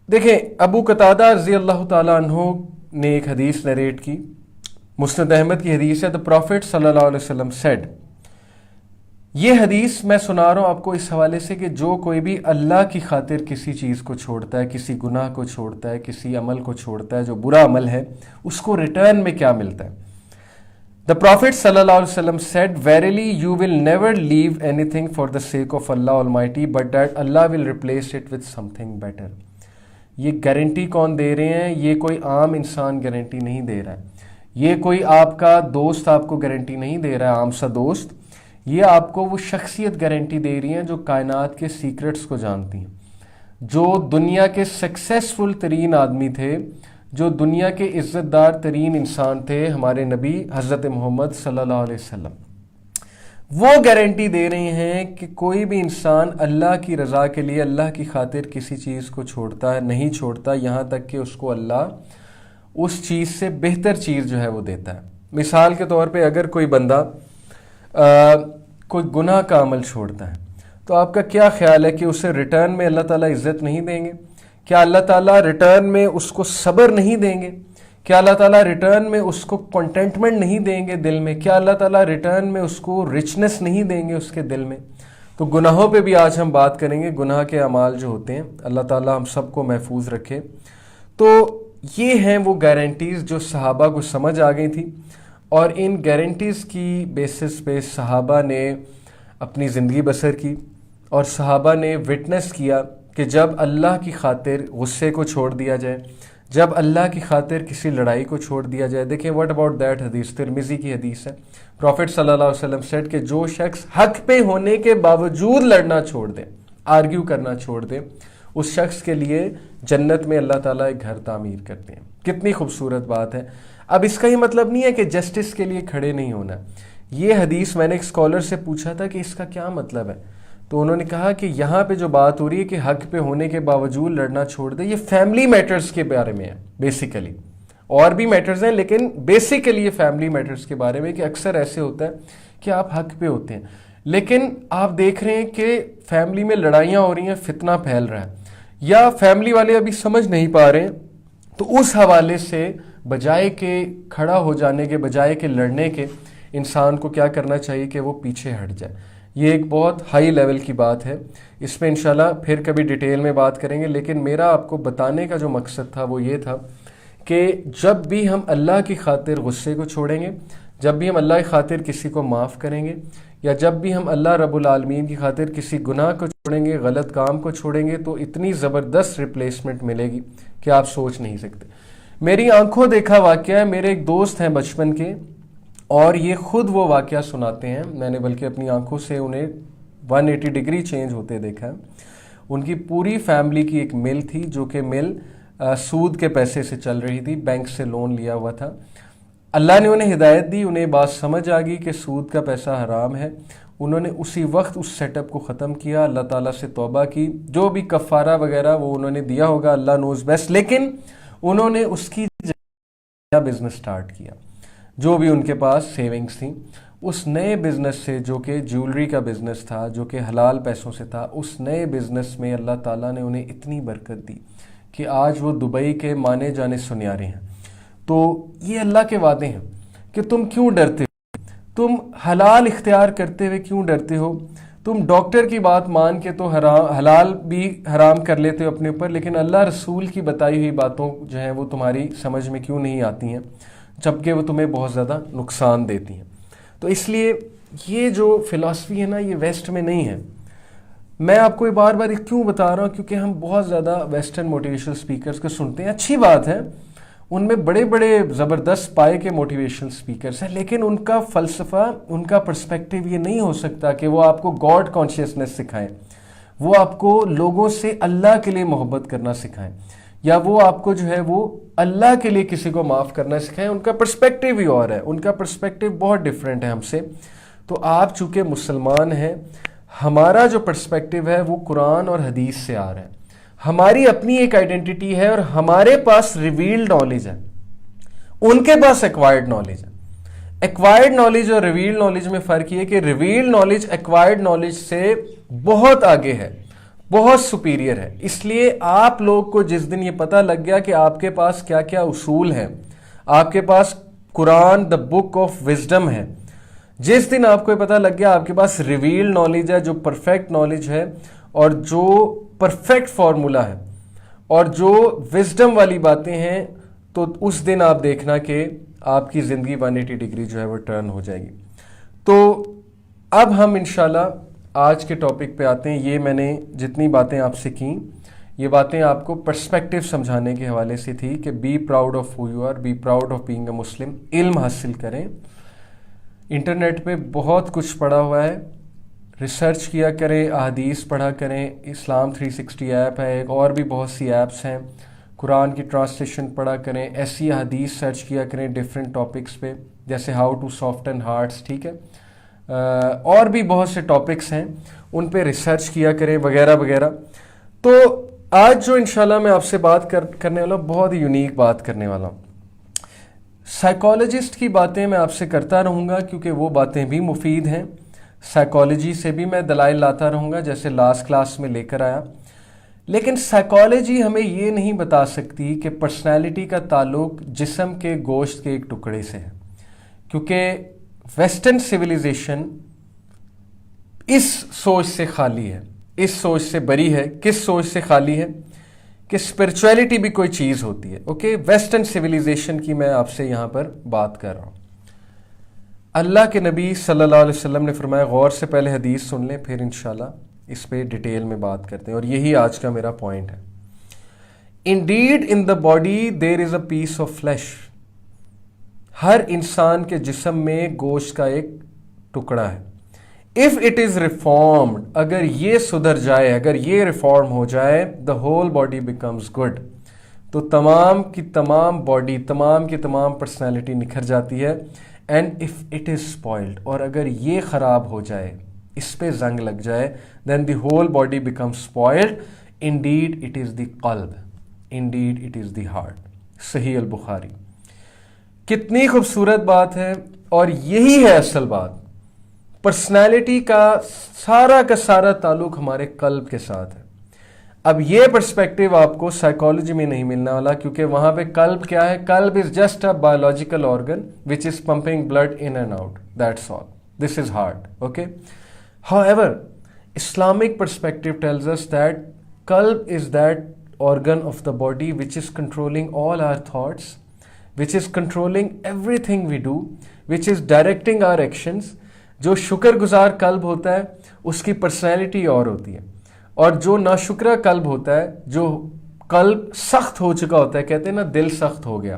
دیکھیں ابو قتادہ رضی اللہ تعالیٰ عنہ نے ایک حدیث نریٹ کی، مسند احمد کی حدیث ہے، the prophet صلی اللہ علیہ وسلم said، یہ حدیث میں سنا رہا ہوں آپ کو اس حوالے سے کہ جو کوئی بھی اللہ کی خاطر کسی چیز کو چھوڑتا ہے، کسی گناہ کو چھوڑتا ہے، کسی عمل کو چھوڑتا ہے جو برا عمل ہے، اس کو ریٹرن میں کیا ملتا ہے۔ The prophet صلی اللہ علیہ وسلم said, verily you will never leave anything for the sake of Allah Almighty, but that Allah will replace it with something better۔ یہ گارنٹی کون دے رہے ہیں؟ یہ کوئی عام انسان گارنٹی نہیں دے رہا ہے، یہ کوئی آپ کا دوست آپ کو گارنٹی نہیں دے رہا ہے، عام سا دوست، یہ آپ کو وہ شخصیت گارنٹی دے رہی ہیں جو کائنات کے سیکرٹس کو جانتی ہیں، جو دنیا کے سکسیسفل ترین آدمی تھے، جو دنیا کے عزت دار ترین انسان تھے، ہمارے نبی حضرت محمد صلی اللہ علیہ وسلم، وہ گارنٹی دے رہے ہیں کہ کوئی بھی انسان اللہ کی رضا کے لیے، اللہ کی خاطر کسی چیز کو چھوڑتا ہے نہیں چھوڑتا یہاں تک کہ اس کو اللہ اس چیز سے بہتر چیز جو ہے وہ دیتا ہے۔ مثال کے طور پہ اگر کوئی بندہ کوئی گناہ کا عمل چھوڑتا ہے تو آپ کا کیا خیال ہے کہ اسے ریٹرن میں اللہ تعالیٰ عزت نہیں دیں گے؟ کیا اللہ تعالیٰ ریٹرن میں اس کو صبر نہیں دیں گے؟ کیا اللہ تعالیٰ ریٹرن میں اس کو کنٹینٹمنٹ نہیں دیں گے دل میں؟ کیا اللہ تعالیٰ ریٹرن میں اس کو رچنس نہیں دیں گے اس کے دل میں؟ تو گناہوں پہ بھی آج ہم بات کریں گے، گناہ کے اعمال جو ہوتے ہیں، اللہ تعالیٰ ہم سب کو محفوظ رکھے۔ تو یہ ہیں وہ گارنٹیز جو صحابہ کو سمجھ آ گئی تھی، اور ان گارنٹیز کی بیسس پہ صحابہ نے اپنی زندگی بسر کی، اور صحابہ نے وٹنس کیا کہ جب اللہ کی خاطر غصے کو چھوڑ دیا جائے، جب اللہ کی خاطر کسی لڑائی کو چھوڑ دیا جائے۔ دیکھیں واٹ اباؤٹ دیٹ حدیث، ترمذی کی حدیث ہے، پروفٹ صلی اللہ علیہ وسلم سیڈ کہ جو شخص حق پہ ہونے کے باوجود لڑنا چھوڑ دے، آرگیو کرنا چھوڑ دے، اس شخص کے لیے جنت میں اللہ تعالیٰ ایک گھر تعمیر کرتے ہیں۔ کتنی خوبصورت بات ہے۔ اب اس کا یہ مطلب نہیں ہے کہ جسٹس کے لیے کھڑے نہیں ہونا۔ یہ حدیث میں نے ایک اسکالر سے پوچھا تھا کہ اس کا کیا مطلب ہے، تو انہوں نے کہا کہ یہاں پہ جو بات ہو رہی ہے کہ حق پہ ہونے کے باوجود لڑنا چھوڑ دے، یہ فیملی میٹرز کے بارے میں ہے بیسیکلی، اور بھی میٹرز ہیں لیکن بیسیکلی یہ فیملی میٹرز کے بارے میں، کہ اکثر ایسے ہوتا ہے کہ آپ حق پہ ہوتے ہیں لیکن آپ دیکھ رہے ہیں کہ فیملی میں لڑائیاں ہو رہی ہیں، فتنہ پھیل رہا ہے، یا فیملی والے ابھی سمجھ نہیں پا رہے ہیں، تو اس حوالے سے بجائے کہ کھڑا ہو جانے کے، بجائے کہ لڑنے کے، انسان کو کیا کرنا چاہیے کہ وہ پیچھے ہٹ جائے۔ یہ ایک بہت ہائی لیول کی بات ہے، اس پہ انشاءاللہ پھر کبھی ڈیٹیل میں بات کریں گے، لیکن میرا آپ کو بتانے کا جو مقصد تھا وہ یہ تھا کہ جب بھی ہم اللہ کی خاطر غصے کو چھوڑیں گے، جب بھی ہم اللہ کی خاطر کسی کو معاف کریں گے، یا جب بھی ہم اللہ رب العالمین کی خاطر کسی گناہ کو چھوڑیں گے، غلط کام کو چھوڑیں گے، تو اتنی زبردست ریپلیسمنٹ ملے گی کہ آپ سوچ نہیں سکتے۔ میری آنکھوں دیکھا واقعہ ہے، میرے ایک دوست ہیں بچپن کے، اور یہ خود وہ واقعہ سناتے ہیں، میں نے بلکہ اپنی آنکھوں سے انہیں 180 ڈگری چینج ہوتے دیکھا ہے۔ ان کی پوری فیملی کی ایک مل تھی، جو کہ مل سود کے پیسے سے چل رہی تھی، بینک سے لون لیا ہوا تھا۔ اللہ نے انہیں ہدایت دی، انہیں بات سمجھ آ گئی کہ سود کا پیسہ حرام ہے، انہوں نے اسی وقت اس سیٹ اپ کو ختم کیا، اللہ تعالیٰ سے توبہ کی، جو بھی کفارہ وغیرہ وہ انہوں نے دیا ہوگا، اللہ نوز بیسٹ، لیکن انہوں نے اس کی جگہ بزنس سٹارٹ کیا، جو بھی ان کے پاس سیونگز تھیں، اس نئے بزنس سے، جو کہ جیولری کا بزنس تھا، جو کہ حلال پیسوں سے تھا، اس نئے بزنس میں اللہ تعالیٰ نے انہیں اتنی برکت دی کہ آج وہ دبئی کے مانے جانے سنیارے ہیں۔ تو یہ اللہ کے وعدے ہیں کہ تم کیوں ڈرتے ہو، تم حلال اختیار کرتے ہوئے کیوں ڈرتے ہو، تم ڈاکٹر کی بات مان کے تو حلال بھی حرام کر لیتے ہو اپنے اوپر، لیکن اللہ رسول کی بتائی ہوئی باتوں جو ہیں وہ تمہاری سمجھ میں کیوں نہیں آتی ہیں، جبکہ وہ تمہیں بہت زیادہ نقصان دیتی ہیں۔ تو اس لیے یہ جو فلسفی ہے نا، یہ ویسٹ میں نہیں ہے۔ میں آپ کو یہ بار بار کیوں بتا رہا ہوں، کیونکہ ہم بہت زیادہ ویسٹرن موٹیویشنل سپیکرز کو سنتے ہیں، اچھی بات ہے، ان میں بڑے بڑے زبردست پائے کے موٹیویشنل سپیکرز ہیں، لیکن ان کا فلسفہ، ان کا پرسپیکٹیو یہ نہیں ہو سکتا کہ وہ آپ کو گاڈ کانشیسنس سکھائیں، وہ آپ کو لوگوں سے اللہ کے لیے محبت کرنا سکھائیں، یا وہ آپ کو جو ہے وہ اللہ کے لیے کسی کو معاف کرنا سکھائیں۔ ان کا پرسپیکٹیو ہی اور ہے، ان کا پرسپیکٹیو بہت ڈیفرنٹ ہے ہم سے۔ تو آپ چونکہ مسلمان ہیں، ہمارا جو پرسپیکٹیو ہے وہ قرآن اور حدیث سے آ رہا ہے، ہماری اپنی ایک آئیڈینٹی ہے، اور ہمارے پاس ریویلڈ نالج ہے، ان کے پاس ایکوائرڈ نالج ہے۔ ایکوائرڈ نالج اور ریویلڈ نالج میں فرق یہ ہے کہ ریویلڈ نالج ایکوائرڈ نالج سے بہت آگے ہے، بہت سپیریئر ہے۔ اس لیے آپ لوگ کو جس دن یہ پتہ لگ گیا کہ آپ کے پاس کیا کیا اصول ہیں، آپ کے پاس قرآن دا بک آف وزڈم ہے، جس دن آپ کو یہ پتہ لگ گیا آپ کے پاس ریویلڈ نالج ہے، جو پرفیکٹ نالج ہے، اور جو پرفیکٹ فارمولا ہے، اور جو وزڈم والی باتیں ہیں، تو اس دن آپ دیکھنا کہ آپ کی زندگی 180 ڈگری جو ہے وہ ٹرن ہو جائے گی۔ تو اب ہم انشاءاللہ آج کے ٹاپک پہ آتے ہیں۔ یہ میں نے جتنی باتیں آپ سے کیں، یہ باتیں آپ کو پرسپیکٹیو سمجھانے کے حوالے سے تھی کہ be proud of who you are, be proud of being a Muslim, علم حاصل کریں۔ انٹرنیٹ پہ بہت کچھ پڑا ہوا ہے، ریسرچ کیا کریں، احادیث پڑھا کریں، اسلام 360 ایپ ہے، ایک اور بھی بہت سی ایپس ہیں، قرآن کی ٹرانسلیشن پڑھا کریں، ایسی احادیث سرچ کیا کریں ڈیفرنٹ ٹاپکس پہ، جیسے ہاؤ ٹو سافٹن ہارٹس، ٹھیک ہے، اور بھی بہت سے ٹاپکس ہیں، ان پہ ریسرچ کیا کریں وغیرہ وغیرہ۔ تو آج جو انشاءاللہ میں آپ سے بات کرنے والا ہوں، بہت ہی یونیک بات کرنے والا ہوں۔ سائیکالوجسٹ کی باتیں میں آپ سے کرتا رہوں گا، کیونکہ وہ باتیں بھی مفید ہیں، سائیکالوجی سے بھی میں دلائل لاتا رہوں گا، جیسے لاسٹ کلاس میں لے کر آیا۔ لیکن سائیکالوجی ہمیں یہ نہیں بتا سکتی کہ پرسنالٹی کا تعلق جسم کے گوشت کے ایک ٹکڑے سے ہے، کیونکہ ویسٹرن سویلائزیشن اس سوچ سے خالی ہے، اس سوچ سے بری ہے۔ کس سوچ سے خالی ہے؟ کہ اسپرچویلٹی بھی کوئی چیز ہوتی ہے۔ اوکے، ویسٹرن سویلائزیشن کی میں آپ سے یہاں پر بات کر رہا ہوں۔ اللہ کے نبی صلی اللہ علیہ وسلم نے فرمایا، غور سے پہلے حدیث سن لیں، پھر انشاءاللہ اس پہ ڈیٹیل میں بات کرتے ہیں، اور یہی آج کا میرا پوائنٹ ہے۔ Indeed in the body there is a piece of flesh۔ ہر انسان کے جسم میں گوشت کا ایک ٹکڑا ہے۔ If it is reformed، اگر یہ سدھر جائے، اگر یہ ریفارم ہو جائے، the whole body becomes good، تو تمام کی تمام باڈی، تمام کی تمام پرسنالٹی نکھر جاتی ہے۔ And if it is spoiled، اور اگر یہ خراب ہو جائے، اس پہ زنگ لگ جائے، then the whole body becomes spoiled۔ Indeed it is the قلب، indeed it is the heart۔ صحیح البخاری۔ کتنی خوبصورت بات ہے، اور یہی ہے اصل بات۔ پرسنالٹی کا سارا تعلق ہمارے قلب کے ساتھ ہے۔ اب یہ پرسپیکٹو آپ کو سائیکالوجی میں نہیں ملنے والا، کیونکہ وہاں پہ قلب کیا ہے؟ قلب is just a biological organ which is pumping blood in and out, that's all. This is heart. Okay. However, Islamic perspective tells us that qalb is that organ of the body which is controlling all our thoughts, which is controlling everything we do, which is directing our actions. جو شکر گزار قلب ہوتا ہے اس کی personality اور ہوتی ہے، اور جو ناشکرہ قلب ہوتا ہے، جو قلب سخت ہو چکا ہوتا ہے، کہتے ہیں نا دل سخت ہو گیا،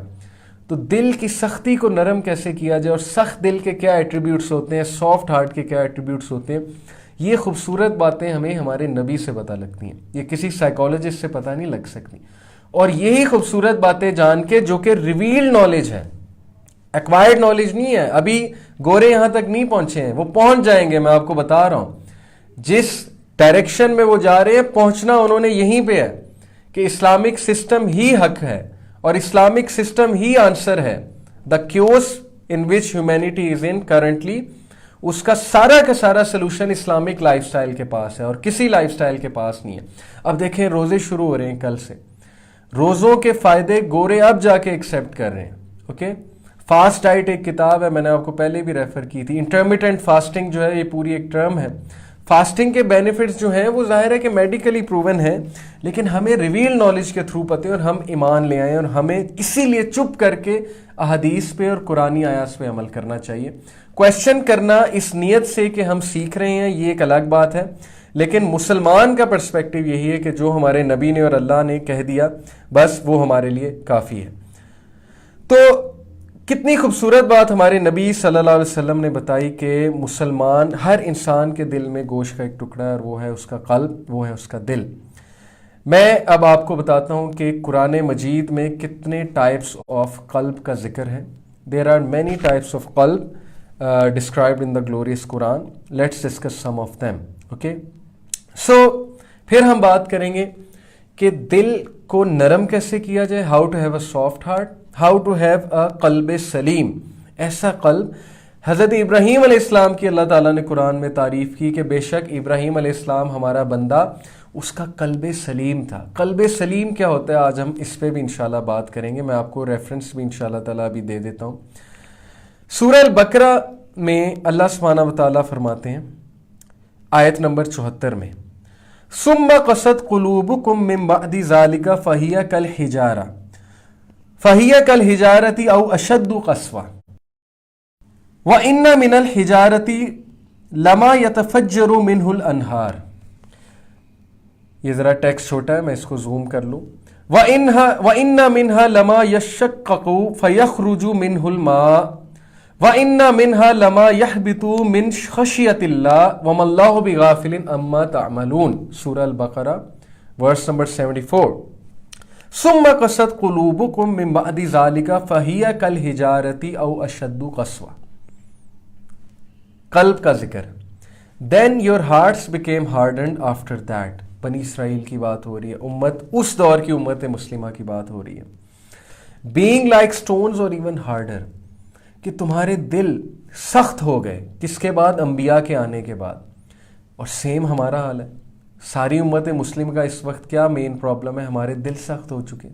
تو دل کی سختی کو نرم کیسے کیا جائے، اور سخت دل کے کیا ایٹریبیوٹس ہوتے ہیں، سافٹ ہارٹ کے کیا ایٹریبیوٹس ہوتے ہیں، یہ خوبصورت باتیں ہمیں ہمارے نبی سے پتہ لگتی ہیں، یہ کسی سائیکالوجسٹ سے پتہ نہیں لگ سکتی. اور یہی خوبصورت باتیں جان کے، جو کہ ریویل نالج ہے، ایکوائرڈ نالج نہیں ہے، ابھی گورے یہاں تک نہیں پہنچے ہیں، وہ پہنچ جائیں گے. میں آپ کو بتا رہا ہوں جس ڈائریکشن میں وہ جا رہے ہیں، پہنچنا انہوں نے یہیں پہ ہے کہ اسلامک سسٹم ہی حق ہے اور اسلامک سسٹم ہی آنسر ہے. The chaos in which humanity is in currently, اس کا سارا سلوشن اسلامک لائف سٹائل کے پاس ہے اور کسی لائف سٹائل کے پاس نہیں ہے. اب دیکھیں روزے شروع ہو رہے ہیں کل سے، روزوں کے فائدے گورے اب جا کے ایکسیپٹ کر رہے ہیں. اوکے. فاسٹ ڈائٹ ایک کتاب ہے، میں نے آپ کو پہلے بھی ریفر کی تھی. انٹرمیٹنٹ فاسٹنگ جو ہے یہ پوری ایک ٹرم ہے. فاسٹنگ کے بینیفٹس جو ہیں وہ ظاہر ہے کہ میڈیکلی پروون ہیں، لیکن ہمیں ریویل نالج کے تھرو پتہ ہے اور ہم ایمان لے آئے، اور ہمیں اسی لیے چپ کر کے احادیث پہ اور قرآنی آیات پہ عمل کرنا چاہیے. کویشچن کرنا اس نیت سے کہ ہم سیکھ رہے ہیں یہ ایک الگ بات ہے، لیکن مسلمان کا پرسپیکٹو یہی ہے کہ جو ہمارے نبی نے اور اللہ نے کہہ دیا بس وہ ہمارے لیے کافی ہے. تو کتنی خوبصورت بات ہمارے نبی صلی اللہ علیہ وسلم نے بتائی کہ مسلمان، ہر انسان کے دل میں گوشت کا ایک ٹکڑا ہے اور وہ ہے اس کا قلب، وہ ہے اس کا دل. میں اب آپ کو بتاتا ہوں کہ قرآن مجید میں کتنے ٹائپس آف قلب کا ذکر ہے. There are many types of قلب described in the glorious Quran. Let's discuss some of them. Okay. So پھر ہم بات کریں گے کہ دل کو نرم کیسے کیا جائے، how to have a soft heart, how to have a قلب سلیم، ایسا قلب. حضرت ابراہیم علیہ السلام کی اللہ تعالیٰ نے قرآن میں تعریف کی کہ بے شک ابراہیم علیہ السلام ہمارا بندہ، اس کا قلب سلیم تھا. قلب سلیم کیا ہوتا ہے آج ہم اس پہ بھی انشاءاللہ بات کریں گے. میں آپ کو ریفرنس بھی انشاءاللہ تعالیٰ ابھی دے دیتا ہوں. سورہ البقرہ میں اللہ سبحانہ و تعالیٰ فرماتے ہیں آیت نمبر 74 میں، ثم قست قلوبکم من بعد ذلک فہی کالحجارہ او اشد قسوہ وان من الحجارۃ لما یتفجر منہ الانہار. یہ ذرا ٹیکسٹ چھوٹا ہے، میں اس کو زوم کر لوں. وَإِنَّ مِنْهَا لَمَا يَشَّقَّقُ فَيَخْرُجُ مِنْهُ الْمَاءُ وَإِنَّ مِنْهَا لَمَا يَهْبِطُ مِنْ خَشْيَةِ اللَّهِ وَمَا اللَّهُ بِغَافِلٍ عَمَّا تَعْمَلُونَ. سورہ البقرہ ورس نمبر 74. ثُمَّ قَسَتْ قُلُوبُكُم مِّن بَعْدِ ذَلِكَ فَهِيَ كَالْحِجَارَةِ أَوْ أَشَدُّ قَسْوَةً. قلب کا ذکر. Then your hearts became hardened after that. بنی اسرائیل کی بات ہو رہی ہے، امت، اس دور کی امت مسلمہ کی بات ہو رہی ہے. Being like stones or even harder، کہ تمہارے دل سخت ہو گئے. کس کے بعد؟ انبیاء کے آنے کے بعد. اور سیم ہمارا حال ہے. ساری امت مسلم کا اس وقت کیا مین پرابلم ہے؟ ہمارے دل سخت ہو چکے.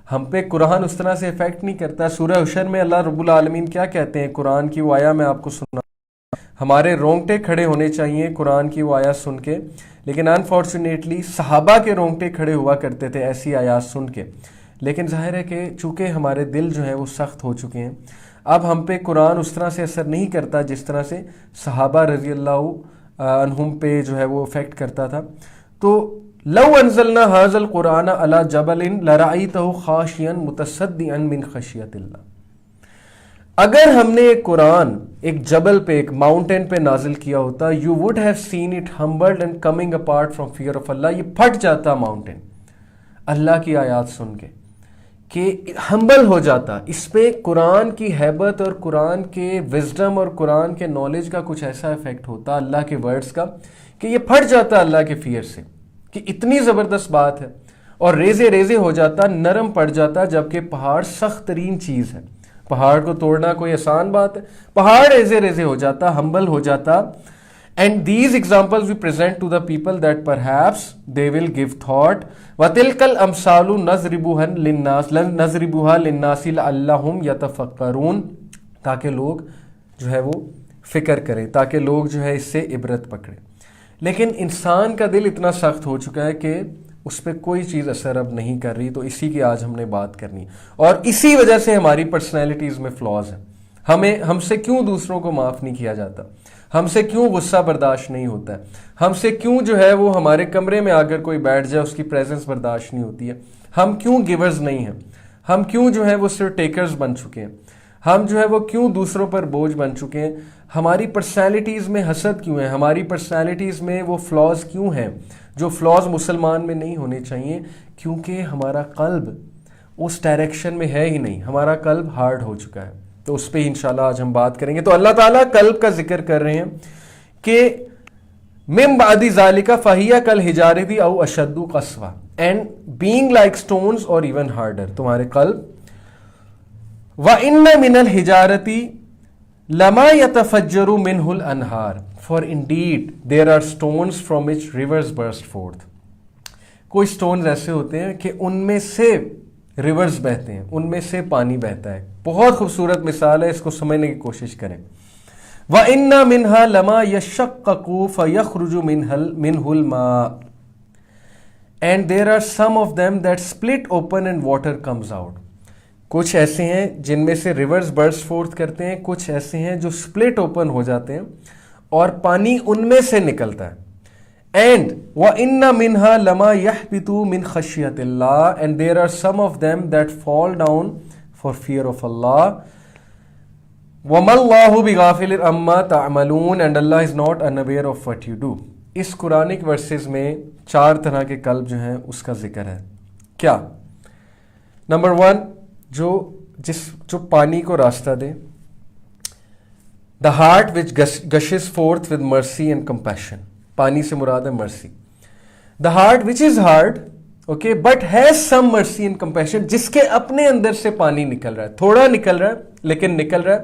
ہم پہ قرآن اس طرح سے افیکٹ نہیں کرتا. سورہ حشر میں اللہ رب العالمین کیا کہتے ہیں؟ قرآن کی وہ آیا میں آپ کو سنا، ہمارے رونگٹے کھڑے ہونے چاہیے قرآن کی وہ آیات سن کے، لیکن انفارچونیٹلی صحابہ کے رونگٹے کھڑے ہوا کرتے تھے ایسی آیات سن کے. لیکن ظاہر ہے کہ چونکہ ہمارے دل جو ہیں وہ سخت ہو چکے ہیں، اب ہم پہ قرآن اس طرح سے اثر نہیں کرتا جس طرح سے صحابہ رضی اللہ عنہم پہ جو ہے وہ افیکٹ کرتا تھا. تو لو انزلنا ھذا القرآن علی جبل لرأیتہ خاشعا متصدعا من خشیۃ اللہ. اگر ہم نے ایک قرآن ایک جبل پہ، ایک ماؤنٹین پہ نازل کیا ہوتا، you would have seen it humbled and coming apart from fear of Allah. یہ پھٹ جاتا ماؤنٹین اللہ کی آیات سن کے، کہ ہمبل ہو جاتا. اس پہ قرآن کی ہیبت اور قرآن کے وزڈم اور قرآن کے نالج کا کچھ ایسا افیکٹ ہوتا اللہ کے ورڈز کا کہ یہ پھٹ جاتا اللہ کے فیئر سے کہ اتنی زبردست بات ہے، اور ریزے ریزے ہو جاتا، نرم پڑ جاتا. جبکہ پہاڑ سخت ترین چیز ہے، پہاڑ کو توڑنا کوئی آسان بات ہے. پہاڑ ریزے ریزے ہو جاتا، ہمبل ہو جاتا. And these examples we present to the people that perhaps they will give thought. وَتِلْكَ الْأَمْثَالُ نَضْرِبُهَا لِلنَّاسِ لَعَلَّهُمْ يَتَفَكَّرُونَ, تاکہ لوگ جو ہے وہ فکر کریں, تاکہ لوگ جو ہے اس سے عبرت پکڑیں. لیکن انسان کا دل اتنا سخت ہو چکا ہے کہ اس پہ کوئی چیز اثر اب نہیں کر رہی. تو اسی کی آج ہم نے بات کرنی, اور اسی وجہ سے ہماری پرسنالٹیز میں فلاز ہیں. ہم سے کیوں دوسروں کو معاف نہیں کیا جاتا, ہم سے کیوں غصہ برداشت نہیں ہوتا ہے, ہم سے کیوں جو ہے وہ ہمارے کمرے میں آ کر کوئی بیٹھ جائے اس کی پریزنس برداشت نہیں ہوتی ہے, ہم کیوں گیورز نہیں ہیں, ہم کیوں جو ہے وہ صرف ٹیکرز بن چکے ہیں, ہم جو ہے وہ کیوں دوسروں پر بوجھ بن چکے ہیں, ہماری پرسنالٹیز میں حسد کیوں ہے, ہماری پرسنالٹیز میں وہ فلاز کیوں ہیں جو فلاز مسلمان میں نہیں ہونے چاہیے, کیونکہ ہمارا قلب اس ڈائریکشن میں ہے ہی نہیں, ہمارا قلب ہارڈ ہو چکا ہے. تو اس پہ انشاءاللہ آج ہم بات کریں گے. تو اللہ تعالیٰ قلب کا ذکر کر رہے ہیں کہ من بعد ذالک فہی کالحجارۃ او اشد قسوہ, اینڈ بینگ لائک اسٹونز اور ایون ہارڈر, تمہارے قلب. وَإِنَّ مِنَ الْحِجَارَةِ لَمَا يَتَفَجَّرُ مِنْهُ الْأَنْهَارُ for indeed there are stones from which rivers burst forth. کوئی سٹونز ایسے ہوتے ہیں کہ ان میں سے ریورز بہتے ہیں, ان میں سے پانی بہتا ہے. بہت خوبصورت مثال ہے, اس کو سمجھنے کی کوشش کریں. وَإِنَّ مِنْهَا لَمَا يَشَّقَّقُ فَيَخْرُجُ مِنْهُ الْمَاءُ and there are some of them that split open and water comes out. کچھ ایسے ہیں جن میں سے ریورز برسٹ فورتھ کرتے ہیں, کچھ ایسے ہیں جو سپلٹ اوپن ہو جاتے ہیں اور پانی ان میں سے نکلتا ہے. And وَإِنَّ مِنْهَا لَمَا يَحْبِطُ مِنْ خَشْيَةِ اللَّهِ and there are some of them that fall down for fear of Allah. وَمَا اللَّهُ بِغَافِلٍ عَمَّا تَعْمَلُونَ and Allah is not unaware of what you do. اس قرآنک ورسز میں 4 طرح کے قلب جو ہیں اس کا ذکر ہے. کیا؟ نمبر 1, جو پانی کو راستہ دے. The heart which gushes forth with mercy and compassion. پانی سے مراد ہے مرسی. The heart which is hard, okay, but has some mercy and compassion, جس کے اپنے اندر سے پانی نکل رہا ہے, تھوڑا نکل رہا ہے لیکن نکل رہا ہے.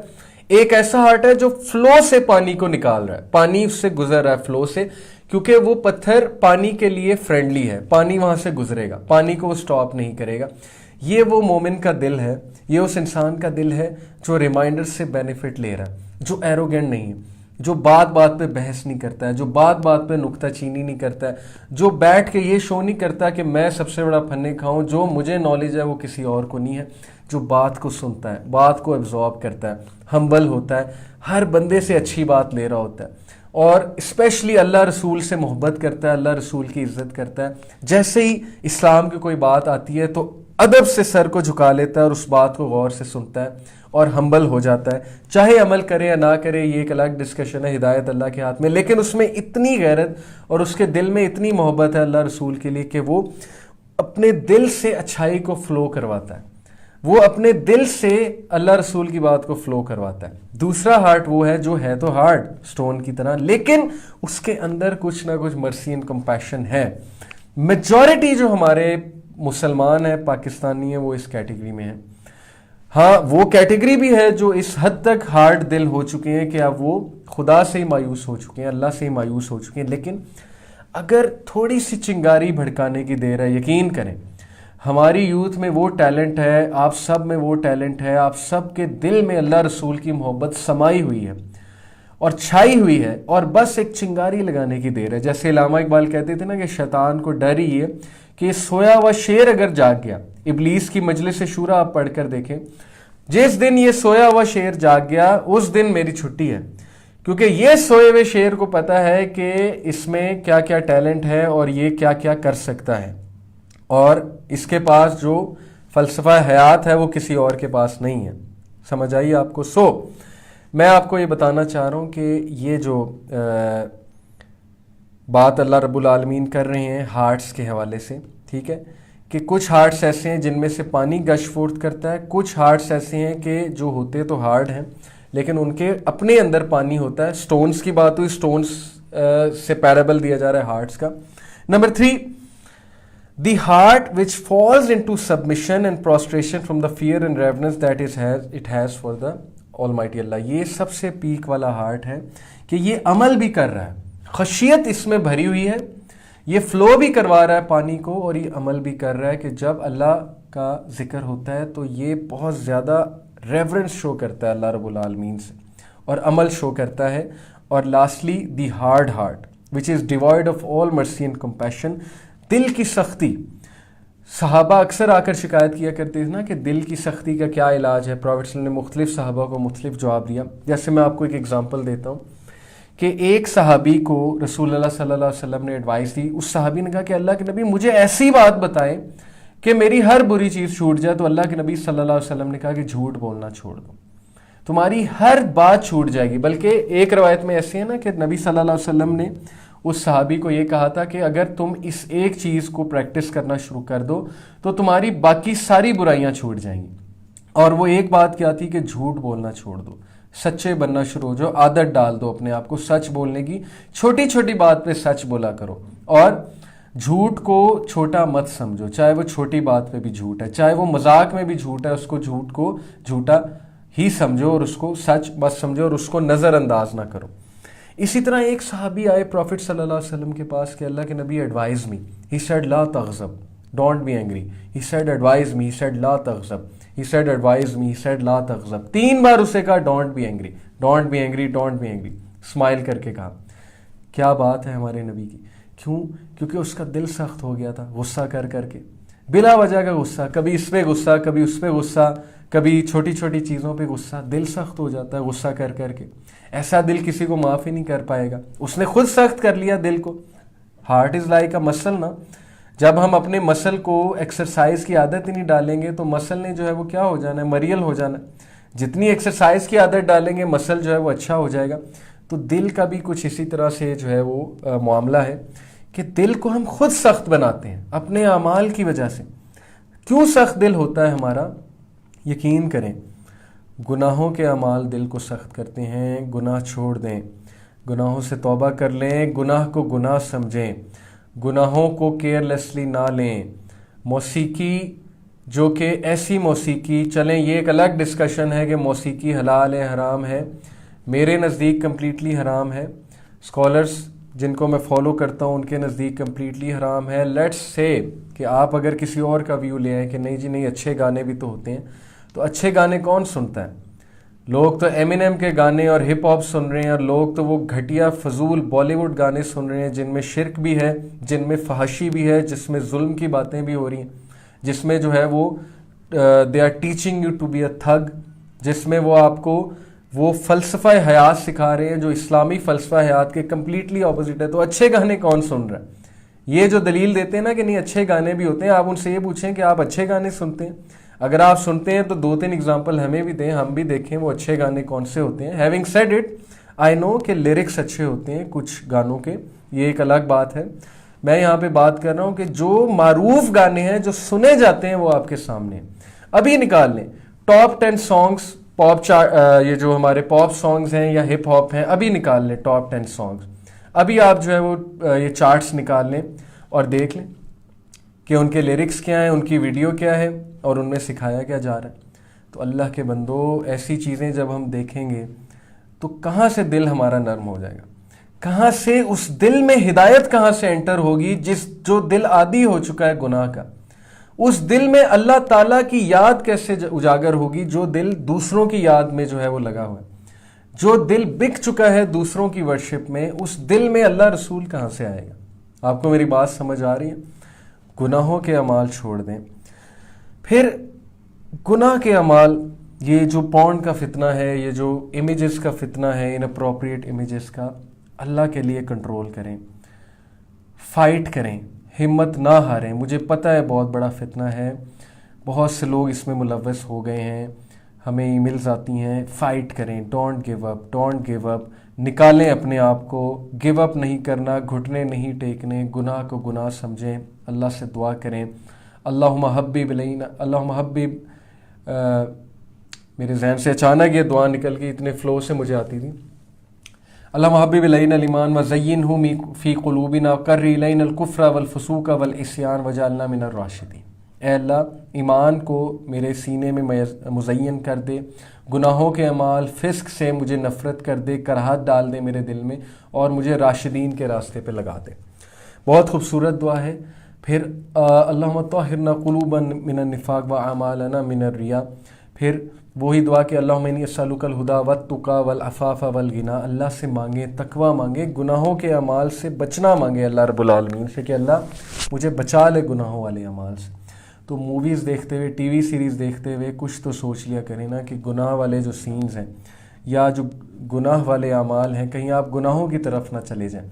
ایک ایسا ہارٹ ہے جو فلو سے پانی کو نکال رہا ہے, پانی اس سے گزر رہا ہے فلو سے, کیونکہ وہ پتھر پانی کے لیے فرینڈلی ہے, پانی وہاں سے گزرے گا, پانی کو وہ سٹاپ نہیں کرے گا. یہ وہ مومن کا دل ہے, یہ اس انسان کا دل ہے جو ریمائنڈر سے بینیفٹ لے رہا ہے, جو ایروگینٹ نہیں ہے, جو بات بات پہ بحث نہیں کرتا ہے, جو بات بات پہ نکتہ چینی نہیں کرتا ہے, جو بیٹھ کے یہ شو نہیں کرتا کہ میں سب سے بڑا پھنے کھاؤں, جو مجھے نالج ہے وہ کسی اور کو نہیں ہے, جو بات کو سنتا ہے, بات کو ایبزارب کرتا ہے, ہمبل ہوتا ہے, ہر بندے سے اچھی بات لے رہا ہوتا ہے, اور اسپیشلی اللہ رسول سے محبت کرتا ہے, اللہ رسول کی عزت کرتا ہے. جیسے ہی اسلام کی کوئی بات آتی ہے تو ادب سے سر کو جھکا لیتا ہے اور اس بات کو غور سے سنتا ہے اور ہمبل ہو جاتا ہے. چاہے عمل کرے یا نہ کرے یہ ایک الگ ڈسکشن ہے, ہدایت اللہ کے ہاتھ میں, لیکن اس میں اتنی غیرت اور اس کے دل میں اتنی محبت ہے اللہ رسول کے لیے کہ وہ اپنے دل سے اچھائی کو فلو کرواتا ہے, وہ اپنے دل سے اللہ رسول کی بات کو فلو کرواتا ہے. دوسرا ہارٹ وہ ہے جو ہے تو ہارڈ سٹون کی طرح, لیکن اس کے اندر کچھ نہ کچھ مرسی اینڈ کمپیشن ہے. میجورٹی جو ہمارے مسلمان ہیں, پاکستانی ہیں, وہ اس کیٹیگری میں ہیں. ہاں وہ کیٹیگری بھی ہے جو اس حد تک ہارڈ دل ہو چکے ہیں کہ اب وہ خدا سے ہی مایوس ہو چکے ہیں, اللہ سے ہی مایوس ہو چکے ہیں. لیکن اگر تھوڑی سی چنگاری بھڑکانے کی دیر ہے, یقین کریں ہماری یوتھ میں وہ ٹیلنٹ ہے, آپ سب میں وہ ٹیلنٹ ہے, آپ سب کے دل میں اللہ رسول کی محبت سمائی ہوئی ہے اور چھائی ہوئی ہے, اور بس ایک چنگاری لگانے کی دیر ہے. جیسے علامہ اقبال کہتے تھے نا کہ شیطان کو ڈر ہی ہے کہ سویا ہوا شیر اگر جاگ گیا. ابلیس کی مجلس شورا آپ پڑھ کر دیکھیں, جس دن یہ سویا ہوا شیر جاگ گیا اس دن میری چھٹی ہے, کیونکہ یہ سوئے ہوئے شیر کو پتا ہے کہ اس میں کیا کیا ٹیلنٹ ہے اور یہ کیا کیا کر سکتا ہے, اور اس کے پاس جو فلسفہ حیات ہے وہ کسی اور کے پاس نہیں ہے. سمجھ آئیے آپ کو. میں آپ کو یہ بتانا چاہ رہا ہوں کہ یہ جو بات اللہ رب العالمین کر رہے ہیں ہارٹس کے حوالے سے, ٹھیک ہے, کہ کچھ ہارٹس ایسے ہیں جن میں سے پانی گش فورتھ کرتا ہے, کچھ ہارٹس ایسے ہیں کہ جو ہوتے تو ہارڈ ہیں لیکن ان کے اپنے اندر پانی ہوتا ہے. سٹونز کی بات ہوئی, سٹونز سے پیرابل دیا جا رہا ہے ہارٹس کا. Number 3, the heart which falls into submission and prostration from the fear and reverence that it has for the almighty Allah. یہ سب سے پیک والا ہارٹ ہے کہ یہ عمل بھی کر رہا ہے, خشیت اس میں بھری ہوئی ہے, یہ فلو بھی کروا رہا ہے پانی کو, اور یہ عمل بھی کر رہا ہے کہ جب اللہ کا ذکر ہوتا ہے تو یہ بہت زیادہ ریورنس شو کرتا ہے اللہ رب العالمین سے, اور عمل شو کرتا ہے. اور lastly the hard heart which is divide of all mercy and compassion, دل کی سختی. صحابہ اکثر آ کر شکایت کیا کرتے تھے نا کہ دل کی سختی کا کیا علاج ہے. پروفیٹ صلی اللہ علیہ وسلم نے مختلف صحابہ کو مختلف جواب دیا. جیسے میں آپ کو ایک ایگزامپل دیتا ہوں کہ ایک صحابی کو رسول اللہ صلی اللہ علیہ وسلم نے ایڈوائس دی. اس صحابی نے کہا کہ اللہ کے نبی مجھے ایسی بات بتائیں کہ میری ہر بری چیز چھوٹ جائے. تو اللہ کے نبی صلی اللہ علیہ وسلم نے کہا کہ جھوٹ بولنا چھوڑ دو, تمہاری ہر بات چھوٹ جائے گی. بلکہ ایک روایت میں ایسی ہے نا کہ نبی صلی اللہ علیہ وسلم نے اس صحابی کو یہ کہا تھا کہ اگر تم اس ایک چیز کو پریکٹس کرنا شروع کر دو تو تمہاری باقی ساری برائیاں چھوٹ جائیں گی. اور وہ ایک بات کیا تھی کہ جھوٹ بولنا چھوڑ دو, سچے بننا شروع ہو جاؤ, عادت ڈال دو اپنے آپ کو سچ بولنے کی, چھوٹی چھوٹی بات پہ سچ بولا کرو, اور جھوٹ کو چھوٹا مت سمجھو, چاہے وہ چھوٹی بات پہ بھی جھوٹ ہے, چاہے وہ مذاق میں بھی جھوٹ ہے, اس کو جھوٹ کو جھوٹا ہی سمجھو اور اس کو سچ بس سمجھو اور اس کو نظر انداز نہ کرو. اسی طرح ایک صحابی آئے پروفٹ صلی اللہ علیہ وسلم کے پاس کہ اللہ کے نبی ایڈوائز می. He said لا تغضب, don't be angry. He said advise me. He said لا تغضب. He said advise me. He said لا تغضب. 3 بار اسے کہا don't be angry, don't be angry, don't be angry. Smile کر کے کہا. کیا بات ہے ہمارے نبی کی. کیوں؟ کیونکہ اس کا دل سخت ہو گیا تھا غصہ کر کر کے, بلا وجہ کا غصہ, کبھی اس پہ غصہ, کبھی اس پہ غصہ, کبھی چھوٹی چھوٹی چیزوں پہ غصہ. دل سخت ہو جاتا ہے غصہ کر کر کے. ایسا دل کسی کو معاف ہی نہیں کر پائے گا. اس نے خود سخت کر لیا دل کو. ہارٹ از لائک اے مسل نا. جب ہم اپنے مسل کو ایکسرسائز کی عادت ہی نہیں ڈالیں گے تو مسل نے جو ہے وہ کیا ہو جانا ہے, مریل ہو جانا ہے. جتنی ایکسرسائز کی عادت ڈالیں گے مسل جو ہے وہ اچھا ہو جائے گا. تو دل کا بھی کچھ اسی طرح سے جو ہے وہ معاملہ ہے کہ دل کو ہم خود سخت بناتے ہیں اپنے اعمال کی وجہ سے. کیوں سخت دل ہوتا ہے ہمارا؟ یقین کریں, گناہوں کے اعمال دل کو سخت کرتے ہیں. گناہ چھوڑ دیں, گناہوں سے توبہ کر لیں, گناہ کو گناہ سمجھیں, گناہوں کو کیئرلیسلی نہ لیں. موسیقی جو کہ ایسی موسیقی, چلیں یہ ایک الگ ڈسکشن ہے کہ موسیقی حلال ہے حرام ہے. میرے نزدیک کمپلیٹلی حرام ہے. اسکالرس جن کو میں فالو کرتا ہوں ان کے نزدیک کمپلیٹلی حرام ہے. لیٹس سے کہ آپ اگر کسی اور کا ویو لے آئیں کہ نہیں جی نہیں اچھے گانے بھی تو ہوتے ہیں, تو اچھے گانے کون سنتا ہے؟ لوگ تو ایمینیم کے گانے اور ہپ ہاپ سن رہے ہیں, اور لوگ تو وہ گھٹیا فضول بالی ووڈ گانے سن رہے ہیں جن میں شرک بھی ہے, جن میں فحاشی بھی ہے, جس میں ظلم کی باتیں بھی ہو رہی ہیں, جس میں جو ہے وہ they are teaching you to be a thug, جس میں وہ آپ کو وہ فلسفہ حیات سکھا رہے ہیں جو اسلامی فلسفہ حیات کے کمپلیٹلی اپوزٹ ہے. تو اچھے گانے کون سن رہا ہے؟ یہ جو دلیل دیتے ہیں نا کہ نہیں اچھے گانے بھی ہوتے ہیں, آپ ان سے یہ پوچھیں کہ آپ اچھے گانے سنتے ہیں؟ اگر آپ سنتے ہیں تو 2-3 اگزامپل ہمیں بھی دیں, ہم بھی دیکھیں وہ اچھے گانے کون سے ہوتے ہیں. ہیونگ سیڈ اٹ, آئی نو کہ لیرکس اچھے ہوتے ہیں کچھ گانوں کے, یہ ایک الگ بات ہے. میں یہاں پہ بات کر رہا ہوں کہ جو معروف گانے ہیں جو سنے جاتے ہیں وہ آپ کے سامنے ابھی نکال لیں. ٹاپ 10 سانگس پاپ یہ جو ہمارے پاپ سانگز ہیں یا ہپ ہاپ ہیں, ابھی نکال لیں ٹاپ 10 سانگز. ابھی آپ جو ہے وہ یہ چارٹس نکال لیں اور دیکھ لیں کہ ان کے لیرکس کیا ہیں, ان کی ویڈیو کیا ہے, اور ان میں سکھایا کیا جا رہا ہے. تو اللہ کے بندو, ایسی چیزیں جب ہم دیکھیں گے تو کہاں سے دل ہمارا نرم ہو جائے گا, کہاں سے اس دل میں ہدایت کہاں سے انٹر ہوگی. جو دل عادی ہو چکا ہے گناہ کا, اس دل میں اللہ تعالیٰ کی یاد کیسے اجاگر ہوگی. جو دل دوسروں کی یاد میں جو ہے وہ لگا ہوا ہے, جو دل بک چکا ہے دوسروں کی ورشپ میں, اس دل میں اللہ رسول کہاں سے آئے گا. آپ کو میری بات سمجھ آ رہی ہے؟ گناہوں کے اعمال چھوڑ دیں. پھر گناہ کے اعمال, یہ جو پورن کا فتنہ ہے, یہ جو امیجز کا فتنہ ہے, ان اپروپریٹ امیجز کا, اللہ کے لیے کنٹرول کریں, فائٹ کریں, ہمت نہ ہاریں. مجھے پتہ ہے بہت بڑا فتنہ ہے, بہت سے لوگ اس میں ملوث ہو گئے ہیں, ہمیں ای میلز آتی ہیں. فائٹ کریں, don't give up, don't give up. نکالیں اپنے آپ کو, گیو اپ نہیں کرنا, گھٹنے نہیں ٹیکنے, گناہ کو گناہ سمجھیں, اللہ سے دعا کریں. اللہم حبب الینا, اللہم حبب, میرے ذہن سے اچانک یہ دعا نکل گئی, اتنے فلو سے مجھے آتی تھی. اللہم حبب الینا الایمان وزینہ فی قلوبنا وکرر الینا الکفر والفسوق والعصیان وجعلنا من الراشدین. اے اللہ ایمان کو میرے سینے میں مزین کر دے, گناہوں کے اعمال، فسق سے مجھے نفرت کر دے، کراہت ڈال دے میرے دل میں، اور مجھے راشدین کے راستے پہ لگا دے۔ بہت خوبصورت دعا ہے۔ پھر اللہم طہرنا قلوبا من النفاق واعمالنا من الریا، پھر وہی دعا کہ اللہم انی اسألک الہدی والتقی والعفاف والغنی، اللہ سے مانگے، تقوی مانگے، گناہوں کے اعمال سے بچنا مانگے اللہ رب العالمین سے کہ اللہ مجھے بچا لے گناہوں والے اعمال سے۔ تو موویز دیکھتے ہوئے، ٹی وی سیریز دیکھتے ہوئے کچھ تو سوچ لیا کریں نا کہ گناہ والے جو سینز ہیں یا جو گناہ والے اعمال ہیں، کہیں آپ گناہوں کی طرف نہ چلے جائیں۔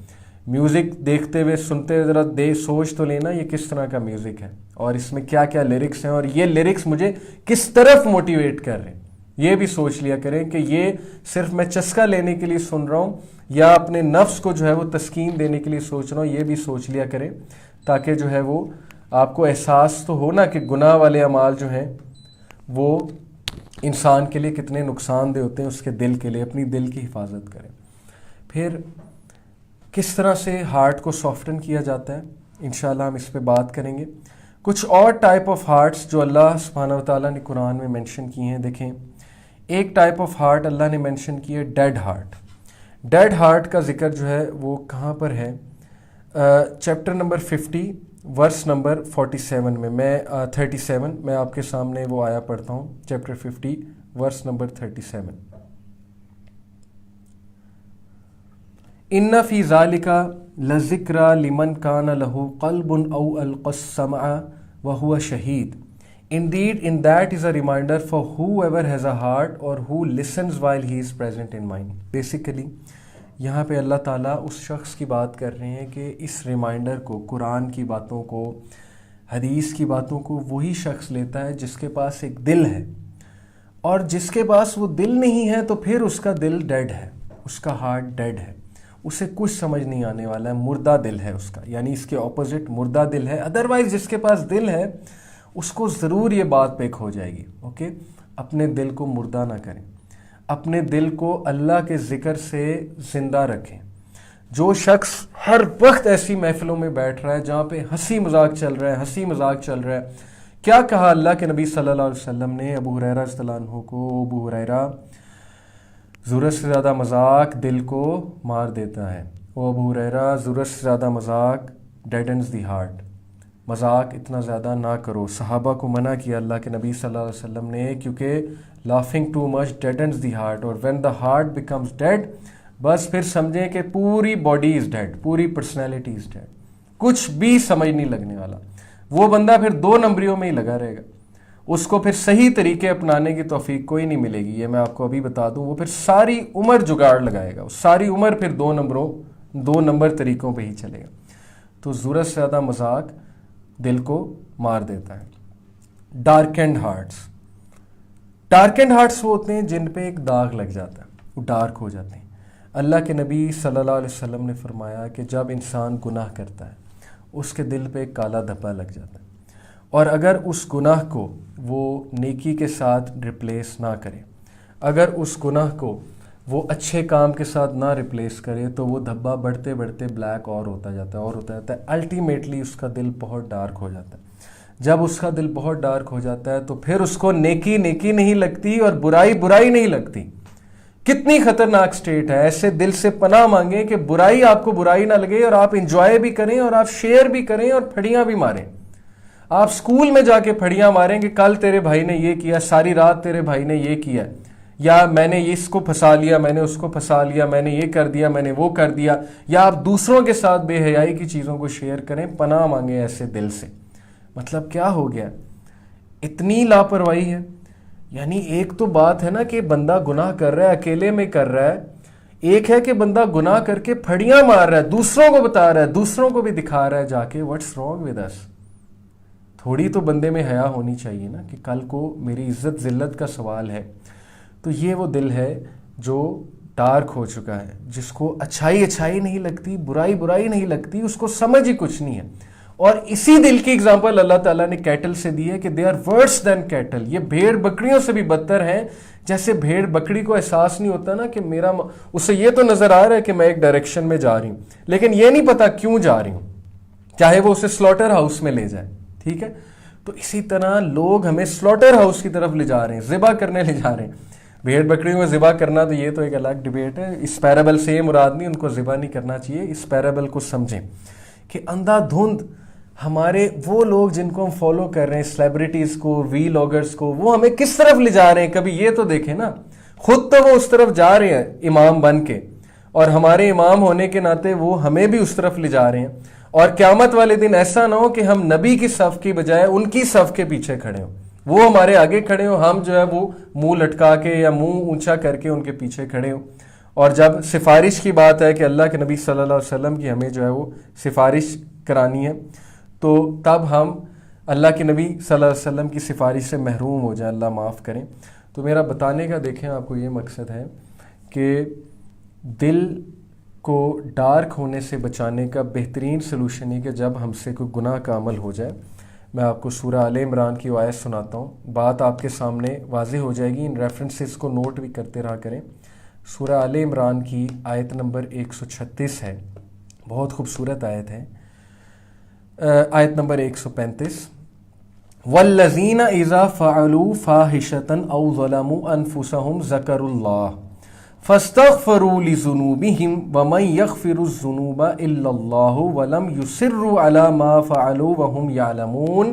میوزک دیکھتے ہوئے، سنتے ہوئے ذرا سوچ تو لینا یہ کس طرح کا میوزک ہے اور اس میں کیا کیا لیرکس ہیں، اور یہ لیرکس مجھے کس طرف موٹیویٹ کر رہے ہیں، یہ بھی سوچ لیا کریں کہ یہ صرف میں چسکا لینے کے لیے سن رہا ہوں یا اپنے نفس کو جو ہے وہ تسکین دینے کے لیے سوچ رہا ہوں، یہ بھی سوچ لیا کریں تاکہ جو ہے وہ آپ کو احساس تو ہو نا کہ گناہ والے اعمال جو ہیں وہ انسان کے لیے کتنے نقصان دہ ہوتے ہیں، اس کے دل کے لیے اپنی دل کی حفاظت کریں۔ پھر کس طرح سے ہارٹ کو سافٹن کیا جاتا ہے، انشاءاللہ ہم اس پہ بات کریں گے۔ کچھ اور ٹائپ آف ہارٹس جو اللہ سبحانہ و تعالیٰ نے قرآن میں مینشن کی ہیں، دیکھیں ایک ٹائپ آف ہارٹ اللہ نے مینشن کی ہے ڈیڈ ہارٹ۔ ڈیڈ ہارٹ کا ذکر جو ہے وہ کہاں پر ہے؟ چیپٹر نمبر 50 ورس نمبر 47 میں 37 میں آپ کے سامنے وہ آیا پڑھتا ہوں، چیپٹر 50 ورس نمبر 37۔ ان فی ذالک لذکری لمن کان لہ قلب او القی السمع وہو شہید۔ Indeed, in that is a reminder for whoever has a heart or who listens while he is present in mind. Basically, یہاں پہ اللہ تعالیٰ اس شخص کی بات کر رہے ہیں کہ اس ریمائنڈر کو، قرآن کی باتوں کو، حدیث کی باتوں کو وہی شخص لیتا ہے جس کے پاس ایک دل ہے، اور جس کے پاس وہ دل نہیں ہے تو پھر اس کا دل ڈیڈ ہے، اس کا ہارٹ ڈیڈ ہے، اسے کچھ سمجھ نہیں آنے والا ہے، مردہ دل ہے اس کا، یعنی اس کے اپوزٹ مردہ دل ہے۔ ادروائز جس کے پاس دل ہے اس کو ضرور یہ بات پیک ہو جائے گی، اوکے؟ اپنے دل کو مردہ نہ کریں، اپنے دل کو اللہ کے ذکر سے زندہ رکھیں۔ جو شخص ہر وقت ایسی محفلوں میں بیٹھ رہا ہے جہاں پہ ہنسی مذاق چل رہا ہے، کیا کہا اللہ کے نبی صلی اللہ علیہ وسلم نے ابو ہریرہ رضی اللہ عنہ کو؟ ابو ہریرہ، ضرورت سے زیادہ مذاق دل کو مار دیتا ہے۔ ابو ہریرہ، ضرورت سے زیادہ مذاق ڈیڈنز دی ہارٹ، مذاق اتنا زیادہ نہ کرو۔ صحابہ کو منع کیا اللہ کے نبی صلی اللہ علیہ وسلم نے، کیونکہ laughing too much deadens the heart, اور when the heart becomes dead, بس پھر سمجھیں کہ پوری باڈی از ڈیڈ، پوری پرسنالٹی از ڈیڈ، کچھ بھی سمجھ نہیں لگنے والا۔ وہ بندہ پھر 2 نمبریوں میں ہی لگا رہے گا، اس کو پھر صحیح طریقے اپنانے کی توفیق کوئی نہیں ملے گی، یہ میں آپ کو ابھی بتا دوں۔ وہ پھر ساری عمر جگاڑ لگائے گا، ساری عمر پھر 2 نمبر طریقوں پہ ہی چلے گا۔ تو ضرورت سے زیادہ مذاق دل کو مار دیتا ہے۔ ڈارکنڈ ہارٹس وہ ہوتے ہیں جن پہ ایک داغ لگ جاتا ہے، وہ ڈارک ہو جاتے ہیں۔ اللہ کے نبی صلی اللہ علیہ وسلم نے فرمایا کہ جب انسان گناہ کرتا ہے اس کے دل پہ ایک کالا دھبا لگ جاتا ہے، اور اگر اس گناہ کو وہ نیکی کے ساتھ ریپلیس نہ کرے، اگر اس گناہ کو وہ اچھے کام کے ساتھ نہ ریپلیس کرے، تو وہ دھبا بڑھتے بڑھتے بلیک اور ہوتا جاتا ہے، الٹیمیٹلی اس کا دل بہت ڈارک ہو جاتا ہے۔ جب اس کا دل بہت ڈارک ہو جاتا ہے تو پھر اس کو نیکی نہیں لگتی اور برائی نہیں لگتی۔ کتنی خطرناک سٹیٹ ہے! ایسے دل سے پناہ مانگیں کہ برائی آپ کو برائی نہ لگے، اور آپ انجوائے بھی کریں، اور آپ شیئر بھی کریں، اور پھڑیاں بھی ماریں۔ آپ سکول میں جا کے پھڑیاں ماریں کہ کل تیرے بھائی نے یہ کیا، ساری رات تیرے بھائی نے یہ کیا، یا میں نے اس کو پھنسا لیا، میں نے اس کو پھنسا لیا، میں نے یہ کر دیا، میں نے وہ کر دیا، یا آپ دوسروں کے ساتھ بے حیائی کی چیزوں کو شیئر کریں، پناہ مانگیں ایسے دل سے۔ مطلب کیا ہو گیا؟ اتنی لاپرواہی ہے۔ یعنی ایک تو بات ہے نا کہ بندہ گناہ کر رہا ہے، اکیلے میں کر رہا ہے، ایک ہے کہ بندہ گناہ کر کے پھڑیاں مار رہا ہے، دوسروں کو بتا رہا ہے، دوسروں کو بھی دکھا رہا ہے جا کے واٹس رانگ ود اس۔ تھوڑی تو بندے میں حیا ہونی چاہیے نا کہ کل کو میری عزت ذلت کا سوال ہے۔ تو یہ وہ دل ہے جو ڈارک ہو چکا ہے، جس کو اچھائی نہیں لگتی، برائی نہیں لگتی، اس کو سمجھ ہی کچھ نہیں ہے۔ اور اسی دل کی اگزامپل اللہ تعالیٰ نے کیٹل سے دی ہے کہ they are verse then Cattell, یہ بھیڑ بکریوں سے بھی بدتر ہیں۔ جیسے بھیڑ بکری کو احساس نہیں ہوتا نا کہ اسے یہ تو نظر آ رہا ہے کہ میں ایک ڈائریکشن میں جا رہی ہوں، لیکن یہ نہیں پتا کیوں جا رہی ہوں، چاہے وہ اسے سلوٹر ہاؤس میں لے جائے، ٹھیک ہے؟ تو اسی طرح لوگ ہمیں سلوٹر ہاؤس کی طرف لے جا رہے ہیں، ذبح کرنے لے جا رہے ہیں۔ بھیڑ بکریوں کو ذبح کرنا تو یہ تو ایک الگ ڈیبیٹ ہے، اس پیرابل سے یہ مراد نہیں ان کو ذبح نہیں کرنا چاہیے، اس پیرابل کو سمجھیں کہ اندھا دھند ہمارے وہ لوگ جن کو ہم فالو کر رہے ہیں، سیلیبریٹیز کو، وی لاگرز کو، وہ ہمیں کس طرف لے جا رہے ہیں، کبھی یہ تو دیکھیں نا، خود تو وہ اس طرف جا رہے ہیں امام بن کے، اور ہمارے امام ہونے کے ناطے وہ ہمیں بھی اس طرف لے جا رہے ہیں، اور قیامت والے دن ایسا نہ ہو کہ ہم نبی کی صف کی بجائے ان کی صف کے پیچھے کھڑے ہوں، وہ ہمارے آگے کھڑے ہوں، ہم جو ہے وہ منہ لٹکا کے یا منہ اونچا کر کے ان کے پیچھے کھڑے ہوں۔ اور جب سفارش کی بات ہے کہ اللہ کے نبی صلی اللہ علیہ وسلم کی ہمیں جو ہے وہ سفارش کرانی ہے، تو تب ہم اللہ کے نبی صلی اللہ علیہ وسلم کی سفارش سے محروم ہو جائیں، اللہ معاف کریں۔ تو میرا بتانے کا دیکھیں آپ کو یہ مقصد ہے کہ دل کو ڈارک ہونے سے بچانے کا بہترین سلوشن ہے کہ جب ہم سے کوئی گناہ کا عمل ہو جائے، میں آپ کو سورہ آل عمران کی آیت سناتا ہوں، بات آپ کے سامنے واضح ہو جائے گی، ان ریفرنسز کو نوٹ بھی کرتے رہا کریں۔ سورہ آل عمران کی آیت نمبر 136 ہے، بہت خوبصورت آیت ہے، آیت نمبر 135، وَالَّذِينَ إِذَا فَعَلُوا فَاحِشَةً أَوْ ظَلَمُوا أَنفُسَهُمْ ذَكَرُوا اللَّهَ فَاسْتَغْفَرُوا لِذُنُوبِهِمْ وَمَنْ يَغْفِرُ الذُّنُوبَ إِلَّا اللَّهُ وَلَمْ يُصِرُّوا عَلَى مَا فَعَلُوا وَهُمْ يَعْلَمُونَ۔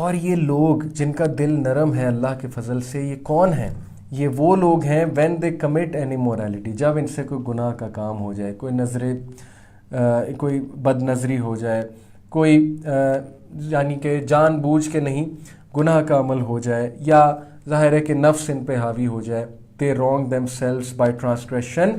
اور یہ لوگ جن کا دل نرم ہے اللہ کے فضل سے، یہ کون ہیں؟ یہ وہ لوگ ہیں when they commit any morality، جب ان سے کوئی گناہ کا کام ہو جائے، کوئی بد نظری ہو جائے، کوئی یعنی کہ جان بوجھ کے نہیں گناہ کا عمل ہو جائے، یا ظاہر ہے کہ نفس ان پہ حاوی ہو جائے، they wrong themselves by transgression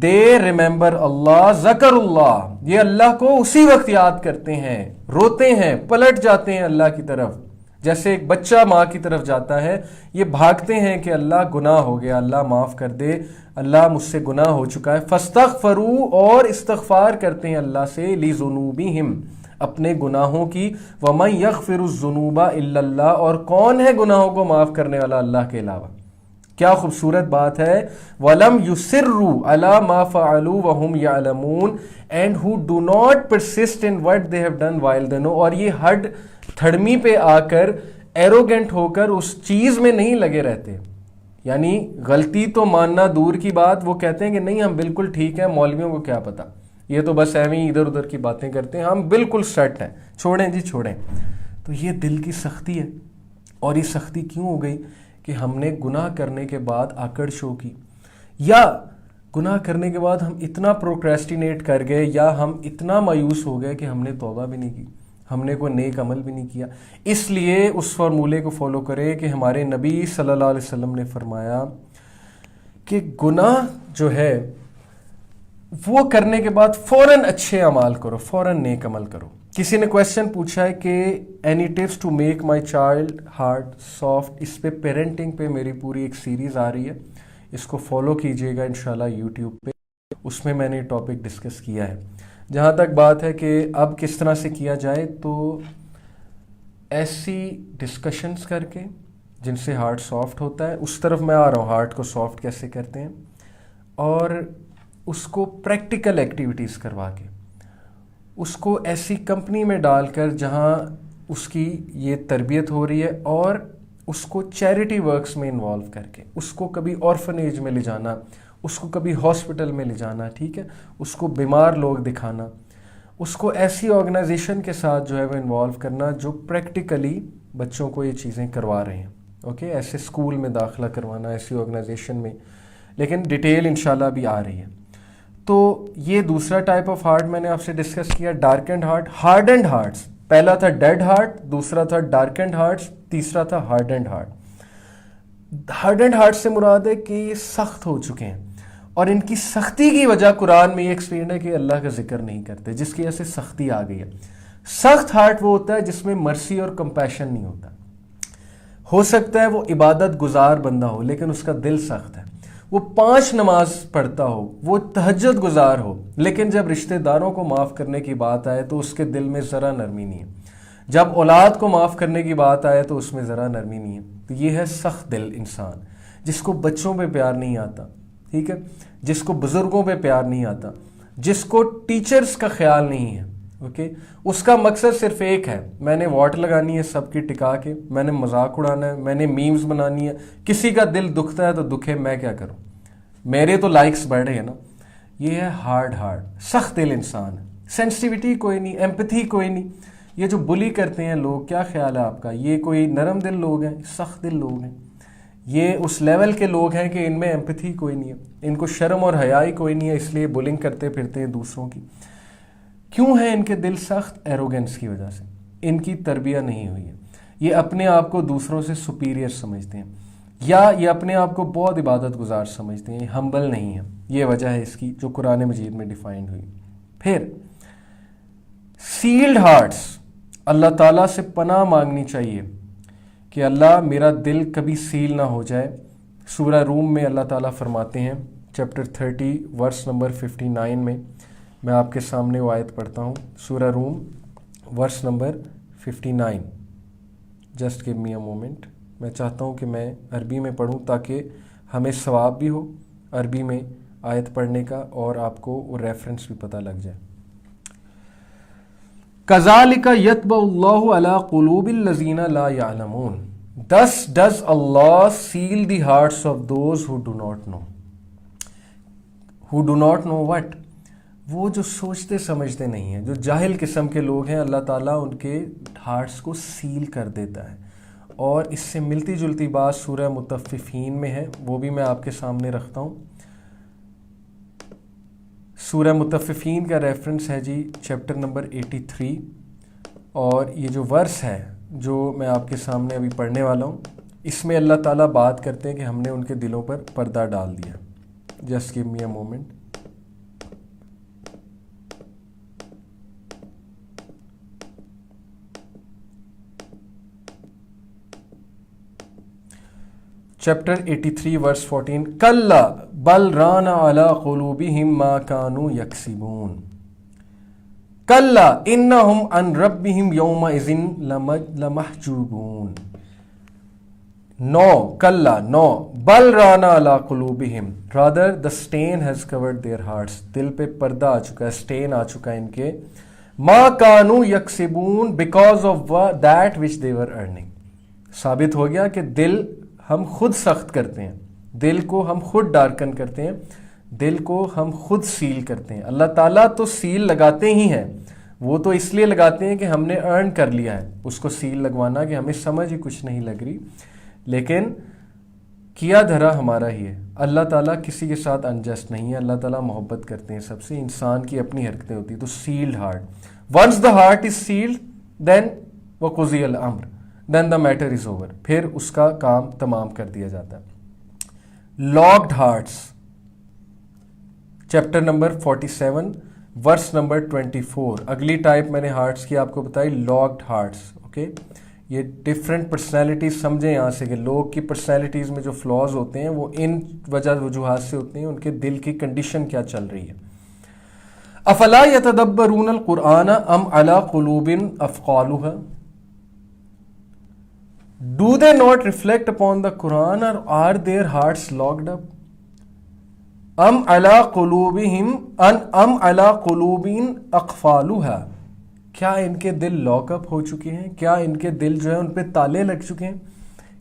they remember اللہ، ذکر اللہ، یہ اللہ کو اسی وقت یاد کرتے ہیں، روتے ہیں، پلٹ جاتے ہیں اللہ کی طرف، جیسے ایک بچہ ماں کی طرف جاتا ہے، یہ بھاگتے ہیں کہ اللہ گناہ ہو گیا، اللہ معاف کر دے، اللہ مجھ سے گناہ ہو چکا ہے، فاستغفروا، اور استغفار کرتے ہیں اللہ سے، لذنوبہم، اپنے گناہوں کی، وَمَن يَغْفِرُ الذُّنُوبَ إِلَّا اللَّهُ، اور کون ہے گناہوں کو معاف کرنے والا اللہ کے علاوہ۔ کیا خوبصورت بات ہے، وَلَمْ يُصِرُّوا عَلَى مَا فَعَلُوا وَهُمْ يَعْلَمُونَ and who do not persist in what they have done while they know، اور یہ ہڈ تھڑمی پہ آ کر ایروگنٹ ہو کر اس چیز میں نہیں لگے رہتے، یعنی غلطی تو ماننا دور کی بات، وہ کہتے ہیں کہ نہیں ہم بالکل ٹھیک ہیں، مولویوں کو کیا پتا، یہ تو بس ایویں ادھر ادھر کی باتیں کرتے ہیں، ہم بالکل سیٹ ہیں، چھوڑیں جی چھوڑیں۔ تو یہ دل کی سختی ہے، اور یہ سختی کیوں ہو گئی کہ ہم نے گناہ کرنے کے بعد آکڑ شو کی، یا گناہ کرنے کے بعد ہم اتنا پروکریسٹینیٹ کر گئے، یا ہم اتنا مایوس ہو گئے کہ ہم نے توبہ بھی نہیں کی، ہم نے کوئی نیک عمل بھی نہیں کیا۔ اس لیے اس فارمولے کو فالو کریں کہ ہمارے نبی صلی اللہ علیہ وسلم نے فرمایا کہ گناہ جو ہے وہ کرنے کے بعد فوراً اچھے اعمال کرو، فوراً نیک عمل کرو۔ کسی نے کویسچن پوچھا ہے کہ any tips to make my child heart soft, اس پہ پیرنٹنگ پہ میری پوری ایک سیریز آ رہی ہے، اس کو فالو کیجئے گا انشاءاللہ یوٹیوب پہ، اس میں میں نے ٹاپک ڈسکس کیا ہے۔ جہاں تک بات ہے کہ اب کس طرح سے کیا جائے، تو ایسی ڈسکشنز کر کے جن سے ہارٹ سافٹ ہوتا ہے، اس طرف میں آ رہا ہوں، ہارٹ کو سافٹ کیسے کرتے ہیں، اور اس کو پریکٹیکل ایکٹیویٹیز کروا کے، اس کو ایسی کمپنی میں ڈال کر جہاں اس کی یہ تربیت ہو رہی ہے، اور اس کو چیریٹی ورکس میں انوالو کر کے، اس کو کبھی آرفنیج میں لے جانا، اس کو کبھی ہاسپٹل میں لے جانا، ٹھیک ہے، اس کو بیمار لوگ دکھانا، اس کو ایسی آرگنائزیشن کے ساتھ جو ہے وہ انوالو کرنا جو پریکٹیکلی بچوں کو یہ چیزیں کروا رہے ہیں، اوکے، ایسے اسکول میں داخلہ کروانا، ایسی آرگنائزیشن میں، لیکن ڈیٹیل انشاءاللہ بھی آ رہی ہے۔ تو یہ دوسرا ٹائپ آف ہارٹ میں نے آپ سے ڈسکس کیا، dark and heart, hard and hearts, پہلا تھا ڈیڈ ہارٹ، دوسرا تھا ڈارک اینڈ ہارٹس، تیسرا تھا hard and heart. Hard and heart سے مراد ہے کہ یہ سخت ہو چکے ہیں، اور ان کی سختی کی وجہ قرآن میں یہ ایکسپلین ہے کہ اللہ کا ذکر نہیں کرتے، جس کی وجہ سے سختی آ گئی ہے۔ سخت ہارٹ وہ ہوتا ہے جس میں مرسی اور کمپیشن نہیں ہوتا۔ ہو سکتا ہے وہ عبادت گزار بندہ ہو لیکن اس کا دل سخت ہے، وہ 5 نماز پڑھتا ہو، وہ تہجد گزار ہو، لیکن جب رشتہ داروں کو معاف کرنے کی بات آئے تو اس کے دل میں ذرا نرمی نہیں ہے، جب اولاد کو معاف کرنے کی بات آئے تو اس میں ذرا نرمی نہیں ہے۔ تو یہ ہے سخت دل انسان، جس کو بچوں پہ پیار نہیں آتا، ٹھیک ہے، جس کو بزرگوں پہ پیار نہیں آتا، جس کو ٹیچرز کا خیال نہیں ہے، اوکے اس کا مقصد صرف ایک ہے، میں نے واٹ لگانی ہے سب کی ٹکا کے، میں نے مذاق اڑانا ہے، میں نے میمز بنانی ہے، کسی کا دل دکھتا ہے تو دکھے، میں کیا کروں، میرے تو لائکس بڑھے ہیں نا. یہ ہے ہارڈ سخت دل انسان ہے، سینسٹیوٹی کوئی نہیں، ایمپتھی کوئی نہیں. یہ جو بلی کرتے ہیں لوگ، کیا خیال ہے آپ کا، یہ کوئی نرم دل لوگ ہیں؟ سخت دل لوگ ہیں. یہ اس لیول کے لوگ ہیں کہ ان میں ایمپتھی کوئی نہیں ہے، ان کو شرم اور حیا ہی کوئی نہیں ہے، اس لیے بلنگ کرتے پھرتے ہیں دوسروں کی. کیوں ہے ان کے دل سخت؟ ایروگنس کی وجہ سے، ان کی تربیت نہیں ہوئی ہے. یہ اپنے آپ کو دوسروں سے سپیریئر سمجھتے ہیں، یا یہ اپنے آپ کو بہت عبادت گزار سمجھتے ہیں، ہمبل نہیں ہے. یہ وجہ ہے اس کی جو قرآن مجید میں ڈیفائنڈ ہوئی. پھر سیلڈ ہارٹس، اللہ تعالیٰ سے پناہ مانگنی چاہیے کہ اللہ میرا دل کبھی سیل نہ ہو جائے. سورہ روم میں اللہ تعالیٰ فرماتے ہیں چیپٹر 30 ورس نمبر 59 میں آپ کے سامنے وہ آیت پڑھتا ہوں. سورہ روم verse number 59. Just give me a moment. میں چاہتا ہوں کہ میں عربی میں پڑھوں تاکہ ہمیں ثواب بھی ہو عربی میں آیت پڑھنے کا، اور آپ کو وہ ریفرنس بھی پتہ لگ جائے. کذالک یطبع اللہ علی قلوب الذین لا یعلمون. Thus does Allah seal the hearts of those who do not know. Who do not know what? وہ جو سوچتے سمجھتے نہیں ہیں، جو جاہل قسم کے لوگ ہیں، اللہ تعالیٰ ان کے ہارٹس کو سیل کر دیتا ہے. اور اس سے ملتی جلتی بات سورہ مطففین میں ہے، وہ بھی میں آپ کے سامنے رکھتا ہوں. سورہ مطففین کا ریفرنس ہے جی چیپٹر نمبر 83، اور یہ جو ورس ہے جو میں آپ کے سامنے ابھی پڑھنے والا ہوں، اس میں اللہ تعالیٰ بات کرتے ہیں کہ ہم نے ان کے دلوں پر پردہ ڈال دیا. Just give me a moment. Chapter 83 ورس 14. کلا بل ران علی قلوبہم ما کانوا یکسبون. کلا انہم عن ربہم یومئذ لمحجوبون. No, کلا no, bill run Ali قلوبہم, rather the stain has covered their hearts. دل پہ پردہ آ چکا ہے, stain آ چکا ہے ان کے. ما کانوا یکسبون, because of that which they were earning. ثابت ہو گیا کہ دل ہم خود سخت کرتے ہیں, دل کو ہم خود ڈارکن کرتے ہیں, دل کو ہم خود سیل کرتے ہیں. اللہ تعالیٰ تو سیل لگاتے ہی ہیں, وہ تو اس لیے لگاتے ہیں کہ ہم نے ارن کر لیا ہے اس کو سیل لگوانا, کہ ہمیں سمجھ ہی کچھ نہیں لگ رہی, لیکن کیا دھرا ہمارا ہی ہے. اللہ تعالیٰ کسی کے ساتھ انجسٹ نہیں ہے, اللہ تعالیٰ محبت کرتے ہیں سب سے. انسان کی اپنی حرکتیں ہوتی ہیں. تو sealed heart, once the heart is sealed then وقضی الامر, then the matter is over, پھر اس کا کام تمام کر دیا جاتا ہے. Locked hearts, chapter number 47 verse number 24. اگلی ٹائپ میں نے ہارٹس کی آپ کو بتائی, لاکڈ ہارٹس. اوکے, یہ ڈفرینٹ پرسنالٹیز سمجھیں یہاں سے, کہ لوگ کی پرسنالٹیز میں جو فلاز ہوتے ہیں وہ ان وجوہات سے ہوتے ہیں, ان کے دل کی کنڈیشن کیا چل رہی ہے. افلا یتدبرون القرآن ام علی قلوب افقالها, do they not reflect upon the Quran, or are their hearts locked up? ام علی قلوبہم ام علی قلوبین اقفالها, کیا ان کے دل لاک اپ ہو چکے ہیں, کیا ان کے دل جو ہے ان پہ تالے لگ چکے ہیں,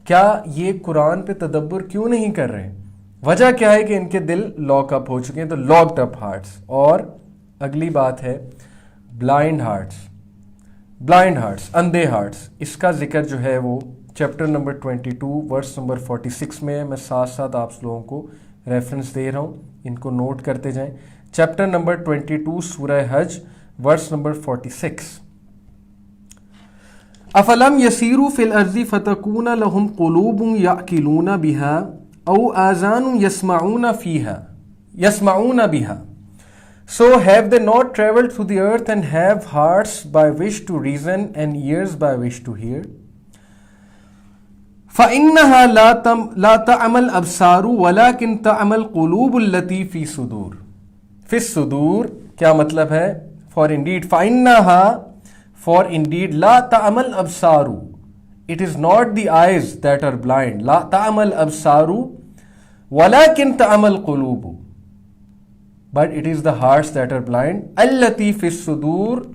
کیا یہ قرآن پہ تدبر کیوں نہیں کر رہے ہیں؟ وجہ کیا ہے کہ ان کے دل لاک اپ ہو چکے ہیں. تو لاکڈ اپ ہارٹس. اور اگلی بات ہے بلائنڈ ہارٹس. بلائنڈ ہارٹس, اندھے ہارٹس, اس کا ذکر جو ہے وہ چیپٹر نمبر 22 ورس نمبر 46 میں ہے. میں ساتھ ساتھ آپ لوگوں کو ریفرنس دے رہا ہوں, ان کو نوٹ کرتے جائیں. چیپٹر نمبر 22 سورہ حج ورس نمبر 46. افلم یسیروا فی الارض فتکون لهم قلوب یعقلون بها او آذان یسمعون بها. So have they not traveled through the earth and have hearts by which to reason and ears by which to hear? فَإِنَّهَا لَا تَعْمَى الْأَبْصَارُ وَلَكِنْ تَعْمَى الْقُلُوبُ الَّتِي فِي الصُّدُورِ. فِي الصُّدُور کیا مطلب ہے؟ For indeed, فَإِنَّهَا, for indeed, لَا تَعْمَى الْأَبْصَارُ, it is not the eyes that are blind. لَا تَعْمَى الْأَبْصَارُ وَلَكِنْ تَعْمَى الْقُلُوبُ, but it is the hearts that are blind. allati fi sudur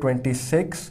26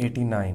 89.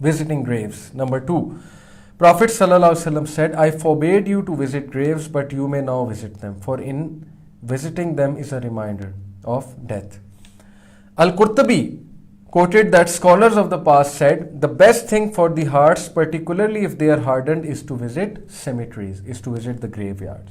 Visiting graves. Number 2, Prophet sallallahu alaihi wasallam said, I forbade you to visit graves, but you may now visit them, for in visiting them is a reminder of death. Al-Qurtubi quoted that scholars of the past said, the best thing for the hearts, particularly if they are hardened, is to visit cemeteries, is to visit the graveyards.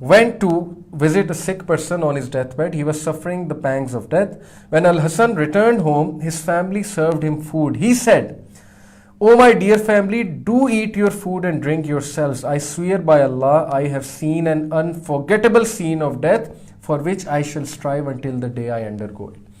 went to visit a sick person on his deathbed. He was suffering the pangs of death. When Al-Hasan returned home, his family served him food. He said, "Oh my dear family, do eat your food and drink yourselves. I swear by Allah, I have seen an unforgettable scene of death for which I shall strive until the day I undergo it."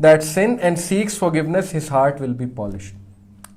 that sin and seeks forgiveness, his heart will be polished.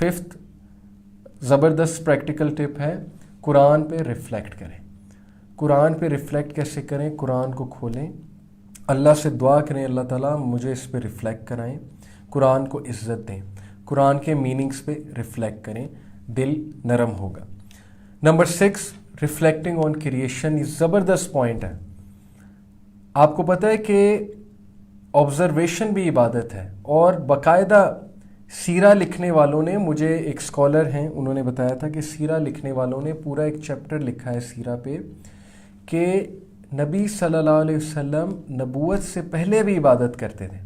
5th زبردست practical ٹپ ہے، قرآن پہ reflect کریں. قرآن پہ reflect کیسے کریں؟ قرآن کو کھولیں، اللہ سے دعا کریں اللہ تعالیٰ مجھے اس پہ ریفلیکٹ کرائیں، قرآن کو عزت دیں، قرآن کے میننگز پہ ریفلیکٹ کریں، دل نرم ہوگا. Number 6 reflecting on creation. یہ زبردست پوائنٹ ہے. آپ کو پتہ ہے کہ آبزرویشن بھی عبادت ہے، اور باقاعدہ سیرہ لکھنے والوں نے، مجھے ایک اسکالر ہیں انہوں نے بتایا تھا کہ سیرہ لکھنے والوں نے پورا ایک چیپٹر لکھا ہے سیرہ پہ کہ نبی صلی اللہ علیہ وسلم نبوت سے پہلے بھی عبادت کرتے تھے.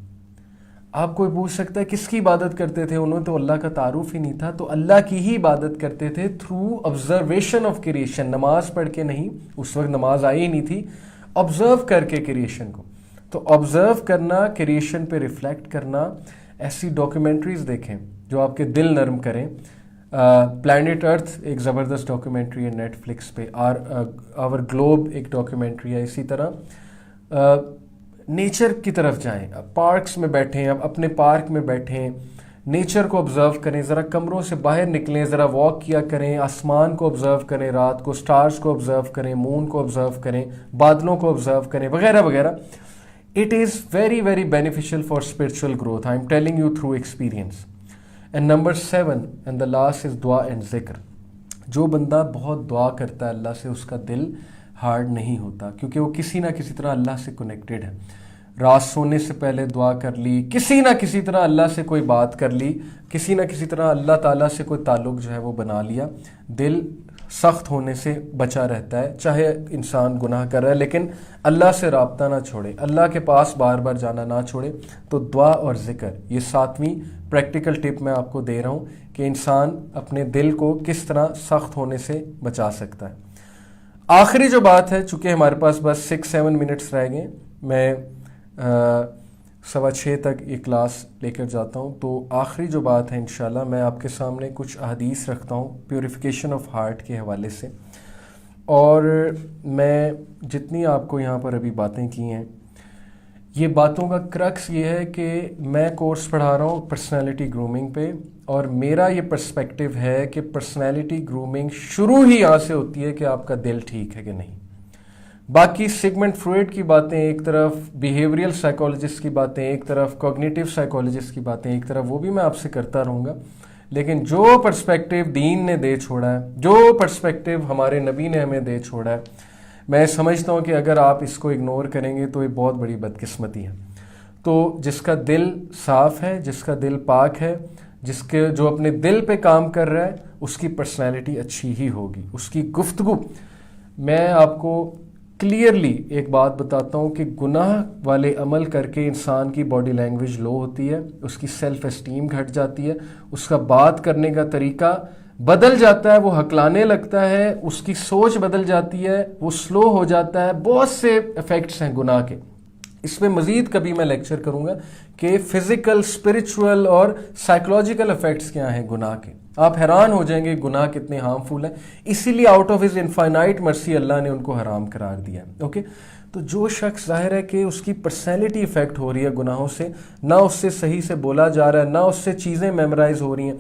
آپ کوئی پوچھ سکتا ہے کس کی عبادت کرتے تھے؟ انہوں نے تو اللہ کا تعارف ہی نہیں تھا، تو اللہ کی ہی عبادت کرتے تھے تھرو آبزرویشن آف کریشن. نماز پڑھ کے نہیں، اس وقت نماز آئی ہی نہیں تھی، آبزرو کر کے کریشن کو. تو آبزرو کرنا، کریشن پہ ریفلیکٹ کرنا. ایسی ڈاکیومنٹریز دیکھیں جو آپ کے دل نرم کریں. پلانٹ ارتھ ایک زبردست ڈاکیومنٹری ہے نیٹ فلکس پہ، آور گلوب ایک ڈاکیومنٹری ہے. اسی طرح نیچر کی طرف جائیں، پارکس میں بیٹھیں، اب اپنے پارک میں بیٹھیں، نیچر کو آبزرو کریں، ذرا کمروں سے باہر نکلیں، ذرا واک کیا کریں، آسمان کو آبزرو کریں، رات کو سٹارز کو آبزرو کریں، مون کو آبزرو کریں، بادلوں کو آبزرو کریں، وغیرہ وغیرہ. It is very, very beneficial for spiritual growth. I am telling you through experience. And number 7 and the last is dua and zikr. جو بندہ بہت دعا کرتا ہے اللہ سے، اس کا دل ہارڈ نہیں ہوتا، کیونکہ وہ کسی نہ کسی طرح اللہ سے کنیکٹڈ ہے. رات سونے سے پہلے دعا کر لی، کسی نہ کسی طرح اللہ سے کوئی بات کر لی، کسی نہ کسی طرح اللہ تعالیٰ سے کوئی تعلق جو ہے وہ بنا لیا، دل سخت ہونے سے بچا رہتا ہے. چاہے انسان گناہ کر رہا ہے لیکن اللہ سے رابطہ نہ چھوڑے، اللہ کے پاس بار بار جانا نہ چھوڑے. تو دعا اور ذکر، یہ 7ویں پریکٹیکل ٹپ میں آپ کو دے رہا ہوں کہ انسان اپنے دل کو کس طرح سخت ہونے سے بچا سکتا ہے. آخری جو بات ہے، چونکہ ہمارے پاس بس 6-7 منٹس رہ گئے، میں 6:15 تک یہ کلاس لے کر جاتا ہوں، تو آخری جو بات ہے انشاءاللہ میں آپ کے سامنے کچھ احادیث رکھتا ہوں پیوریفیکیشن آف ہارٹ کے حوالے سے. اور میں جتنی آپ کو یہاں پر ابھی باتیں کی ہیں، یہ باتوں کا کرکس یہ ہے کہ میں کورس پڑھا رہا ہوں پرسنالٹی گرومنگ پہ، اور میرا یہ پرسپیکٹیو ہے کہ پرسنالٹی گرومنگ شروع ہی یہاں سے ہوتی ہے کہ آپ کا دل ٹھیک ہے کہ نہیں. باقی سیگمنٹ فروئڈ کی باتیں ایک طرف، بیہیویئرل سائیکالوجسٹ کی باتیں ایک طرف، کوگنیٹیو سائیکالوجسٹ کی باتیں ایک طرف، وہ بھی میں آپ سے کرتا رہوں گا. لیکن جو پرسپیکٹیو دین نے دے چھوڑا ہے، جو پرسپیکٹیو ہمارے نبی نے ہمیں دے چھوڑا ہے، میں سمجھتا ہوں کہ اگر آپ اس کو اگنور کریں گے تو یہ بہت بڑی بدقسمتی ہے. تو جس کا دل صاف ہے، جس کا دل پاک ہے، جو اپنے دل پہ کام کر رہا ہے، اس کی پرسنالٹی اچھی ہی ہوگی. اس کی گفتگو، میں آپ کو کلیئرلی ایک بات بتاتا ہوں کہ گناہ والے عمل کر کے انسان کی باڈی لینگویج لو ہوتی ہے، اس کی سیلف اسٹیم گھٹ جاتی ہے، اس کا بات کرنے کا طریقہ بدل جاتا ہے، وہ ہکلانے لگتا ہے، اس کی سوچ بدل جاتی ہے، وہ سلو ہو جاتا ہے. بہت سے ایفیکٹس ہیں گناہ کے. اس میں مزید کبھی میں لیکچر کروں گا کہ فزیکل، اسپرچول اور سائیکولوجیکل ایفیکٹس کیا ہیں گناہ کے. آپ حیران ہو جائیں گے گناہ کتنے ہارمفل ہیں. اسی لیے آؤٹ آف ہز انفائنائٹ مرسی اللہ نے ان کو حرام قرار دیا. اوکے، تو جو شخص ظاہر ہے کہ اس کی پرسنالٹی افیکٹ ہو رہی ہے گناہوں سے، نہ اس سے صحیح سے بولا جا رہا ہے، نہ اس سے چیزیں میمورائز ہو رہی ہیں.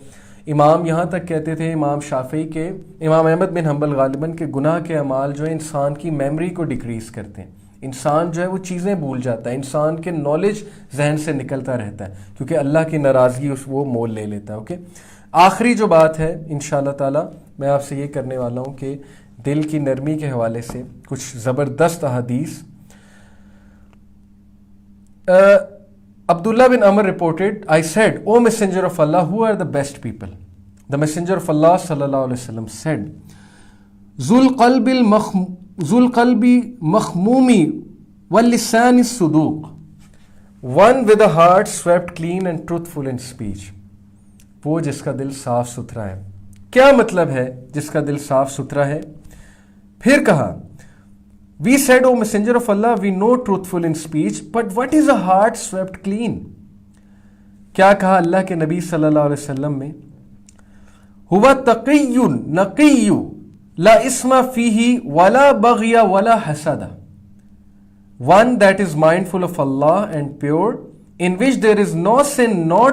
امام یہاں تک کہتے تھے، امام شافعی کے، امام احمد بن حنبل غالباً، کہ گناہ کے اعمال جو ہے انسان کی میموری کو ڈیکریز کرتے ہیں. انسان جو ہے وہ چیزیں بھول جاتا ہے، انسان کے نالج ذہن سے نکلتا رہتا ہے، کیونکہ اللہ کی ناراضگی وہ مول لے لیتا ہے. اوکے، آخری جو بات ہے انشاءاللہ تعالی میں آپ سے یہ کرنے والا ہوں کہ دل کی نرمی کے حوالے سے کچھ زبردست احادیث. Abdullah bin Amr reported, I said, O Messenger of Allah, who are the best people? The Messenger of Allah sallallahu alaihi wasallam said, Zul qalbi makhmumi wal lisani suduq, one with a heart swept clean and truthful in speech. وہ جس کا دل صاف ستھرا ہے. کیا مطلب ہے جس کا دل صاف ستھرا ہے؟ پھر کہا, We said, O Messenger of Allah, we know truthful in speech, but what is a heart swept clean? کیا کہا اللہ کے نبی صلی اللہ علیہ وسلم میں؟ ہوا تقی نقی لا اسم فیہ ولا بغی ولا حسد. One that is mindful of Allah and pure, in which there is no sin, no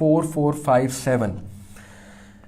4457.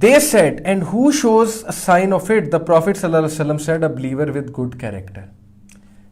they said, and who shows a sign of it? The Prophet sallallahu alaihi wasallam said, a believer with good character.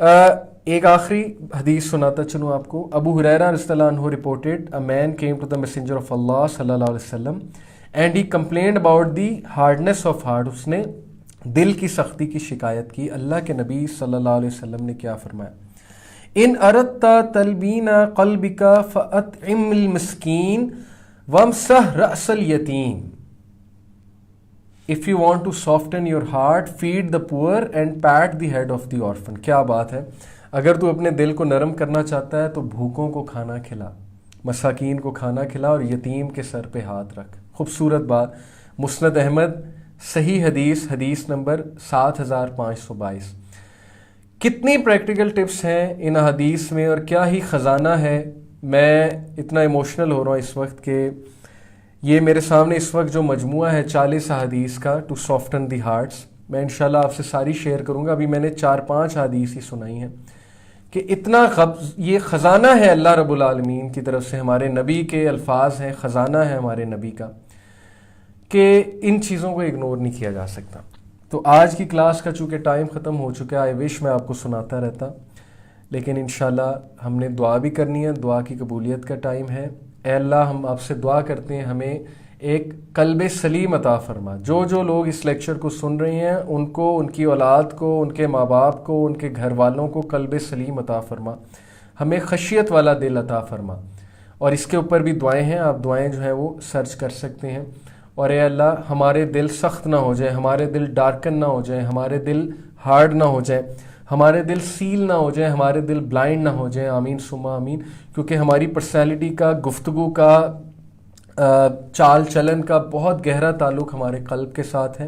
ایک آخری حدیث سناتا چلوں آپ کو. ابو ہریرہ رضی اللہ عنہ reported a man came to the messenger of Allah صلی اللہ علیہ وسلم and he complained about the hardness of heart. اس نے دل کی سختی کی شکایت کی. اللہ کے نبی صلی اللہ علیہ وسلم نے کیا فرمایا؟ ان اردت تلبین قلبک فاطعم المسکین وامسح رأس الیتیم. If you want to soften your heart, feed the poor and pat the head of the orphan. کیا بات ہے. اگر تو اپنے دل کو نرم کرنا چاہتا ہے تو بھوکوں کو کھانا کھلا، مساکین کو کھانا کھلا اور یتیم کے سر پہ ہاتھ رکھ. خوبصورت بات. مسند احمد صحیح حدیث، حدیث نمبر 7522. کتنی پریکٹیکل ٹپس ہیں ان حدیث میں اور کیا ہی خزانہ ہے. میں اتنا ایموشنل ہو رہا ہوں اس وقت کہ یہ میرے سامنے اس وقت جو مجموعہ ہے 40 حدیث کا ٹو سافٹن دی ہارٹس، میں انشاءاللہ آپ سے ساری شیئر کروں گا. ابھی میں نے 4-5 حدیث ہی سنائی ہیں کہ اتنا یہ خزانہ ہے اللہ رب العالمین کی طرف سے، ہمارے نبی کے الفاظ ہیں، خزانہ ہے ہمارے نبی کا، کہ ان چیزوں کو اگنور نہیں کیا جا سکتا. تو آج کی کلاس کا چونکہ ٹائم ختم ہو چکا ہے، آئی وش میں آپ کو سناتا رہتا، لیکن انشاءاللہ ہم نے دعا بھی کرنی ہے. دعا کی قبولیت کا ٹائم ہے. اے اللہ ہم آپ سے دعا کرتے ہیں ہمیں ایک قلب سلیم عطا فرما. جو لوگ اس لیکچر کو سن رہے ہیں ان کو، ان کی اولاد کو، ان کے ماں باپ کو، ان کے گھر والوں کو قلب سلیم عطا فرما. ہمیں خشیت والا دل عطا فرما. اور اس کے اوپر بھی دعائیں ہیں، آپ دعائیں جو ہیں وہ سرچ کر سکتے ہیں. اور اے اللہ ہمارے دل سخت نہ ہو جائیں، ہمارے دل ڈارکن نہ ہو جائیں، ہمارے دل ہارڈ نہ ہو جائیں، ہمارے دل سیل نہ ہو جائیں، ہمارے دل بلائنڈ نہ ہو جائیں. آمین ثم آمین. کیونکہ ہماری پرسنالٹی کا، گفتگو کا، چال چلن کا بہت گہرا تعلق ہمارے قلب کے ساتھ ہے.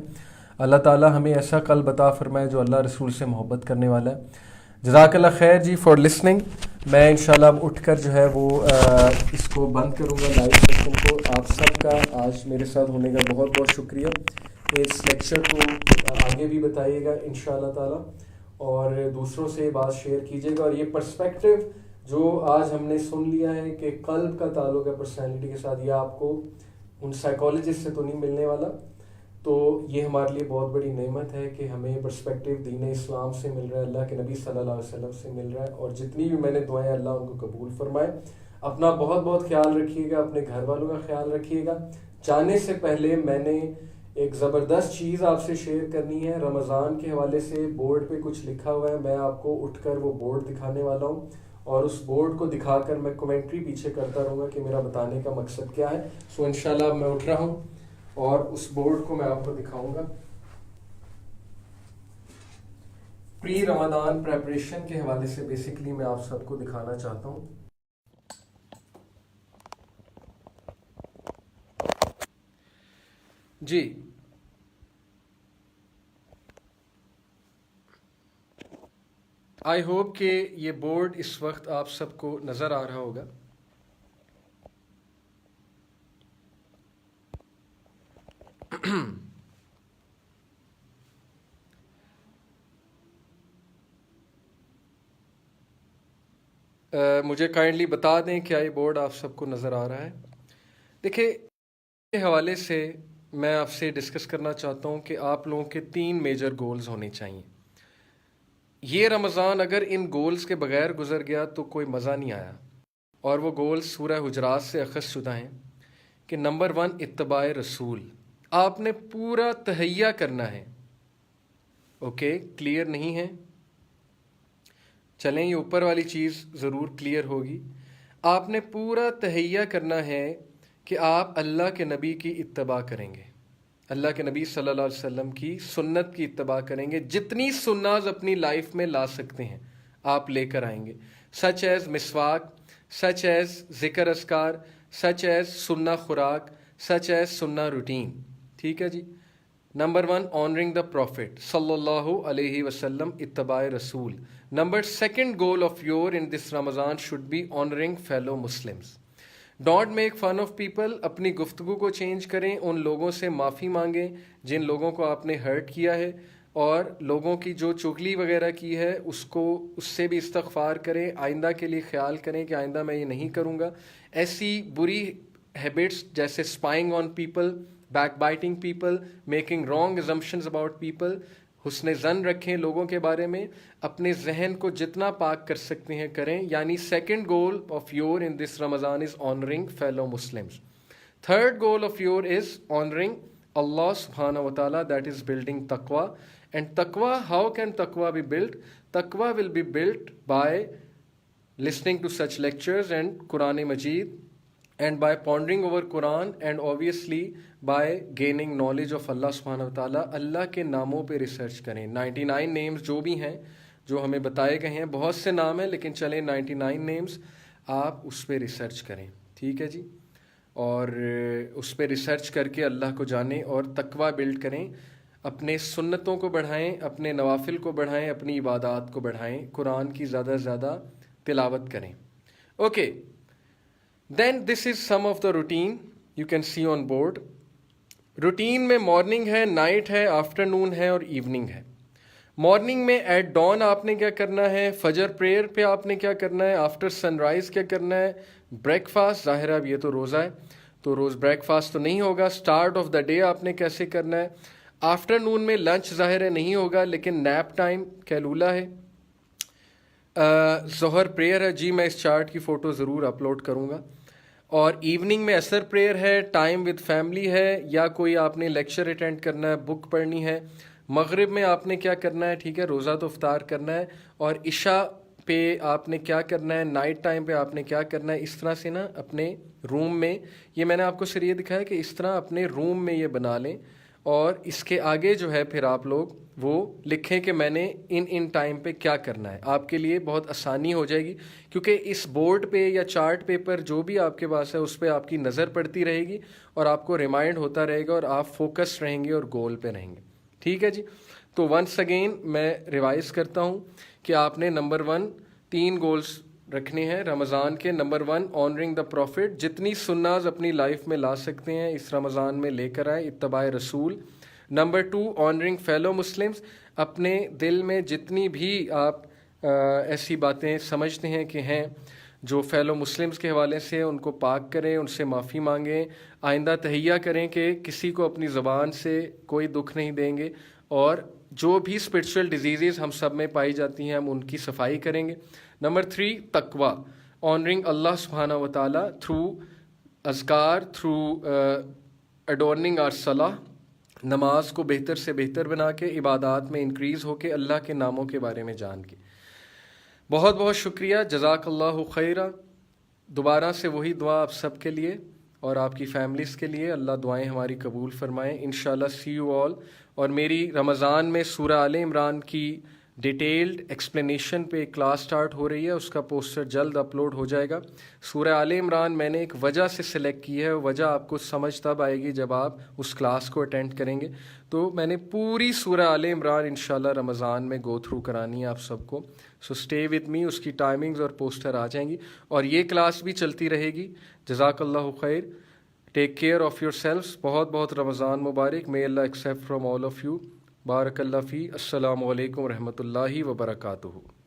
اللہ تعالی ہمیں ایسا قلب عطا فرمائے جو اللہ رسول سے محبت کرنے والا ہے. جزاک اللہ خیر جی فار لسننگ. میں انشاءاللہ اب اٹھ کر جو ہے وہ اس کو بند کروں گا لائیو سیشن کو. آپ سب کا آج میرے ساتھ ہونے کا بہت بہت شکریہ. اس لیکچر کو آگے بھی بتائیے گا انشاءاللہ تعالی، اور دوسروں سے یہ بات شیئر کیجیے گا. اور یہ پرسپیکٹیو جو آج ہم نے سن لیا ہے کہ قلب کا تعلق ہے پرسنالٹی کے ساتھ، یہ آپ کو ان سائیکالوجسٹ سے تو نہیں ملنے والا. تو یہ ہمارے لیے بہت بڑی نعمت ہے کہ ہمیں پرسپیکٹیو دین اسلام سے مل رہا ہے، اللہ کے نبی صلی اللہ علیہ وسلم سے مل رہا ہے. اور جتنی بھی میں نے دعائیں اللہ ان کو قبول فرمائے. اپنا بہت بہت خیال رکھیے گا، اپنے گھر والوں کا خیال رکھیے گا. جانے سے پہلے میں نے ایک زبردست چیز آپ سے شیئر کرنی ہے. رمضان کے حوالے سے بورڈ پہ کچھ لکھا ہوا ہے، میں آپ کو اٹھ کر وہ بورڈ دکھانے والا ہوں، اور اس بورڈ کو دکھا کر میں کومنٹری پیچھے کرتا رہوں گا کہ میرا بتانے کا مقصد کیا ہے. سو انشاءاللہ اب میں اٹھ رہا ہوں اور اس بورڈ کو میں آپ کو دکھاؤں گا. پری رمضان پریپریشن کے حوالے سے بیسیکلی میں آپ سب کو دکھانا چاہتا ہوں. جی آئی ہوپ کہ یہ بورڈ اس وقت آپ سب کو نظر آ رہا ہوگا. مجھے کائنڈلی بتا دیں کیا یہ بورڈ آپ سب کو نظر آ رہا ہے. دیکھیں کے حوالے سے میں آپ سے ڈسکس کرنا چاہتا ہوں کہ آپ لوگوں کے 3 میجر گولز ہونے چاہیے. یہ رمضان اگر ان گولز کے بغیر گزر گیا تو کوئی مزہ نہیں آیا. اور وہ گولز سورہ حجرات سے اخذ شدہ ہیں کہ نمبر 1 اتباع رسول. آپ نے پورا تہیہ کرنا ہے. اوکے کلیئر نہیں ہے؟ چلیں یہ اوپر والی چیز ضرور کلیئر ہوگی. آپ نے پورا تہیہ کرنا ہے کہ آپ اللہ کے نبی کی اتباع کریں گے، اللہ کے نبی صلی اللہ علیہ وسلم کی سنت کی اتباع کریں گے. جتنی سناز اپنی لائف میں لا سکتے ہیں آپ لے کر آئیں گے. سچ ایز مسواک، سچ ایز ذکر اذکار، سچ ایز سنہ خوراک، سچ ایز سنہ روٹین. ٹھیک ہے جی. نمبر 1 آنرنگ دا پروفٹ صلی اللہ علیہ وسلم، اتباع رسول. Number 2 goal of your in this Ramadan should be honoring fellow Muslims. Don't make fun of people. اپنی گفتگو کو چینج کریں، ان لوگوں سے معافی مانگیں جن لوگوں کو آپ نے ہرٹ کیا ہے، اور لوگوں کی جو چغلی وغیرہ کی ہے اس سے بھی استغفار کریں. آئندہ کے لیے خیال کریں کہ آئندہ میں یہ نہیں کروں گا. ایسی بری ہیبٹس جیسے spying on people, back biting people, making wrong assumptions about people حسن زن رکھیں لوگوں کے بارے میں, اپنے ذہن کو جتنا پاک کر سکتے ہیں کریں. یعنی second goal of your in this Ramzan is honouring fellow Muslims. Third goal of your is honouring Allah subhanahu wa ta'ala, that is building taqwa. And taqwa, how can taqwa be built? Taqwa will be built by listening to such lectures and Quran Majid, and by pondering over Quran, and obviously by gaining knowledge of Allah subhanahu wa ta'ala. اللہ کے ناموں پہ research کریں. 99 names جو بھی ہیں جو ہمیں بتائے گئے ہیں, بہت سے نام ہیں لیکن چلیں 99 names آپ اس پہ ریسرچ کریں. ٹھیک ہے جی, اور اس پہ ریسرچ کر کے اللہ کو جانیں اور تقوی بلڈ کریں. اپنے سنتوں کو بڑھائیں, اپنے نوافل کو بڑھائیں, اپنی عبادات کو بڑھائیں, قرآن کی زیادہ سے زیادہ تلاوت کریں. Okay, then this is some of the routine you can see on board. Routine میں مارننگ ہے, نائٹ ہے, آفٹرنون ہے اور ایوننگ ہے. مارننگ میں ایٹ ڈان آپ نے کیا کرنا ہے, فجر پریئر پہ آپ نے کیا کرنا ہے, آفٹر سن رائز کیا کرنا ہے, بریک فاسٹ. ظاہر ہے اب یہ تو روزہ ہے تو روز بریک فاسٹ تو نہیں ہوگا. اسٹارٹ آف دا ڈے آپ نے کیسے کرنا ہے. آفٹرنون میں لنچ ظاہر ہے نہیں ہوگا لیکن نیپ ٹائم کیلولا ہے. ظہر پریئر ہے جی, میں اس چارٹ کی فوٹو ضرور اپلوڈ کروں گا. اور ایوننگ میں عصر پریئر ہے, ٹائم ود فیملی ہے, یا کوئی آپ نے لیکچر اٹینڈ کرنا ہے, بک پڑھنی ہے. مغرب میں آپ نے کیا کرنا ہے, ٹھیک ہے, روزہ تو افطار کرنا ہے. اور عشاء پہ آپ نے کیا کرنا ہے, نائٹ ٹائم پہ آپ نے کیا کرنا ہے. اس طرح سے نا اپنے روم میں, یہ میں نے آپ کو صرف یہ دکھایا کہ اس طرح اپنے روم میں یہ بنا لیں, اور اس کے آگے جو ہے پھر آپ لوگ وہ لکھیں کہ میں نے ان ٹائم پہ کیا کرنا ہے. آپ کے لیے بہت آسانی ہو جائے گی کیونکہ اس بورڈ پہ یا چارٹ پیپر جو بھی آپ کے پاس ہے اس پہ آپ کی نظر پڑتی رہے گی اور آپ کو ریمائنڈ ہوتا رہے گا اور آپ فوکس رہیں گے اور گول پہ رہیں گے. ٹھیک ہے جی. تو ونس اگین میں ریوائز کرتا ہوں کہ آپ نے نمبر 1 3 گولز رکھنے ہیں رمضان کے. نمبر 1 آنرنگ دا پروفٹ, جتنی سناز اپنی لائف میں لا سکتے ہیں اس رمضان میں لے کر آئیں, اتباع رسول. نمبر 2 آنرنگ فیلو مسلمس, اپنے دل میں جتنی بھی آپ ایسی باتیں سمجھتے ہیں کہ ہیں جو فیلو مسلمس کے حوالے سے ان کو پاک کریں, ان سے معافی مانگیں, آئندہ تہیہ کریں کہ کسی کو اپنی زبان سے کوئی دکھ نہیں دیں گے, اور جو بھی اسپرچول ڈیزیزز ہم سب میں پائی جاتی ہیں ہم ان کی صفائی کریں گے. نمبر 3 تقوی, آنرنگ اللہ سبحانہ و تعالیٰ تھرو اذکار, تھرو اڈورننگ آر صلاح, نماز کو بہتر سے بہتر بنا کے, عبادات میں انکریز ہو کے, اللہ کے ناموں کے بارے میں جان کے. بہت بہت شکریہ, جزاک اللہ خیرہ. دوبارہ سے وہی دعا آپ سب کے لیے اور آپ کی فیملیز کے لیے, اللہ دعائیں ہماری قبول فرمائیں انشاءاللہ. سی یو آل. اور میری رمضان میں سورہ آل عمران کی ڈیٹیلڈ ایکسپلینیشن پہ ایک کلاس سٹارٹ ہو رہی ہے, اس کا پوسٹر جلد اپلوڈ ہو جائے گا. سورہ آل عمران میں نے ایک وجہ سے سلیکٹ کی ہے, وجہ آپ کو سمجھ تب آئے گی جب آپ اس کلاس کو اٹینڈ کریں گے. تو میں نے پوری سورہ آل عمران انشاءاللہ رمضان میں گو تھرو کرانی ہے آپ سب کو. سو اسٹے وتھ می, اس کی ٹائمنگز اور پوسٹر آ جائیں گی اور یہ کلاس بھی چلتی رہے گی. جزاک اللہ خیر. Take care of yourselves. بہت بہت رمضان مبارک. May Allah accept from all of you. بارک اللہ فی. السلام علیکم ورحمۃ اللہ وبرکاتہ.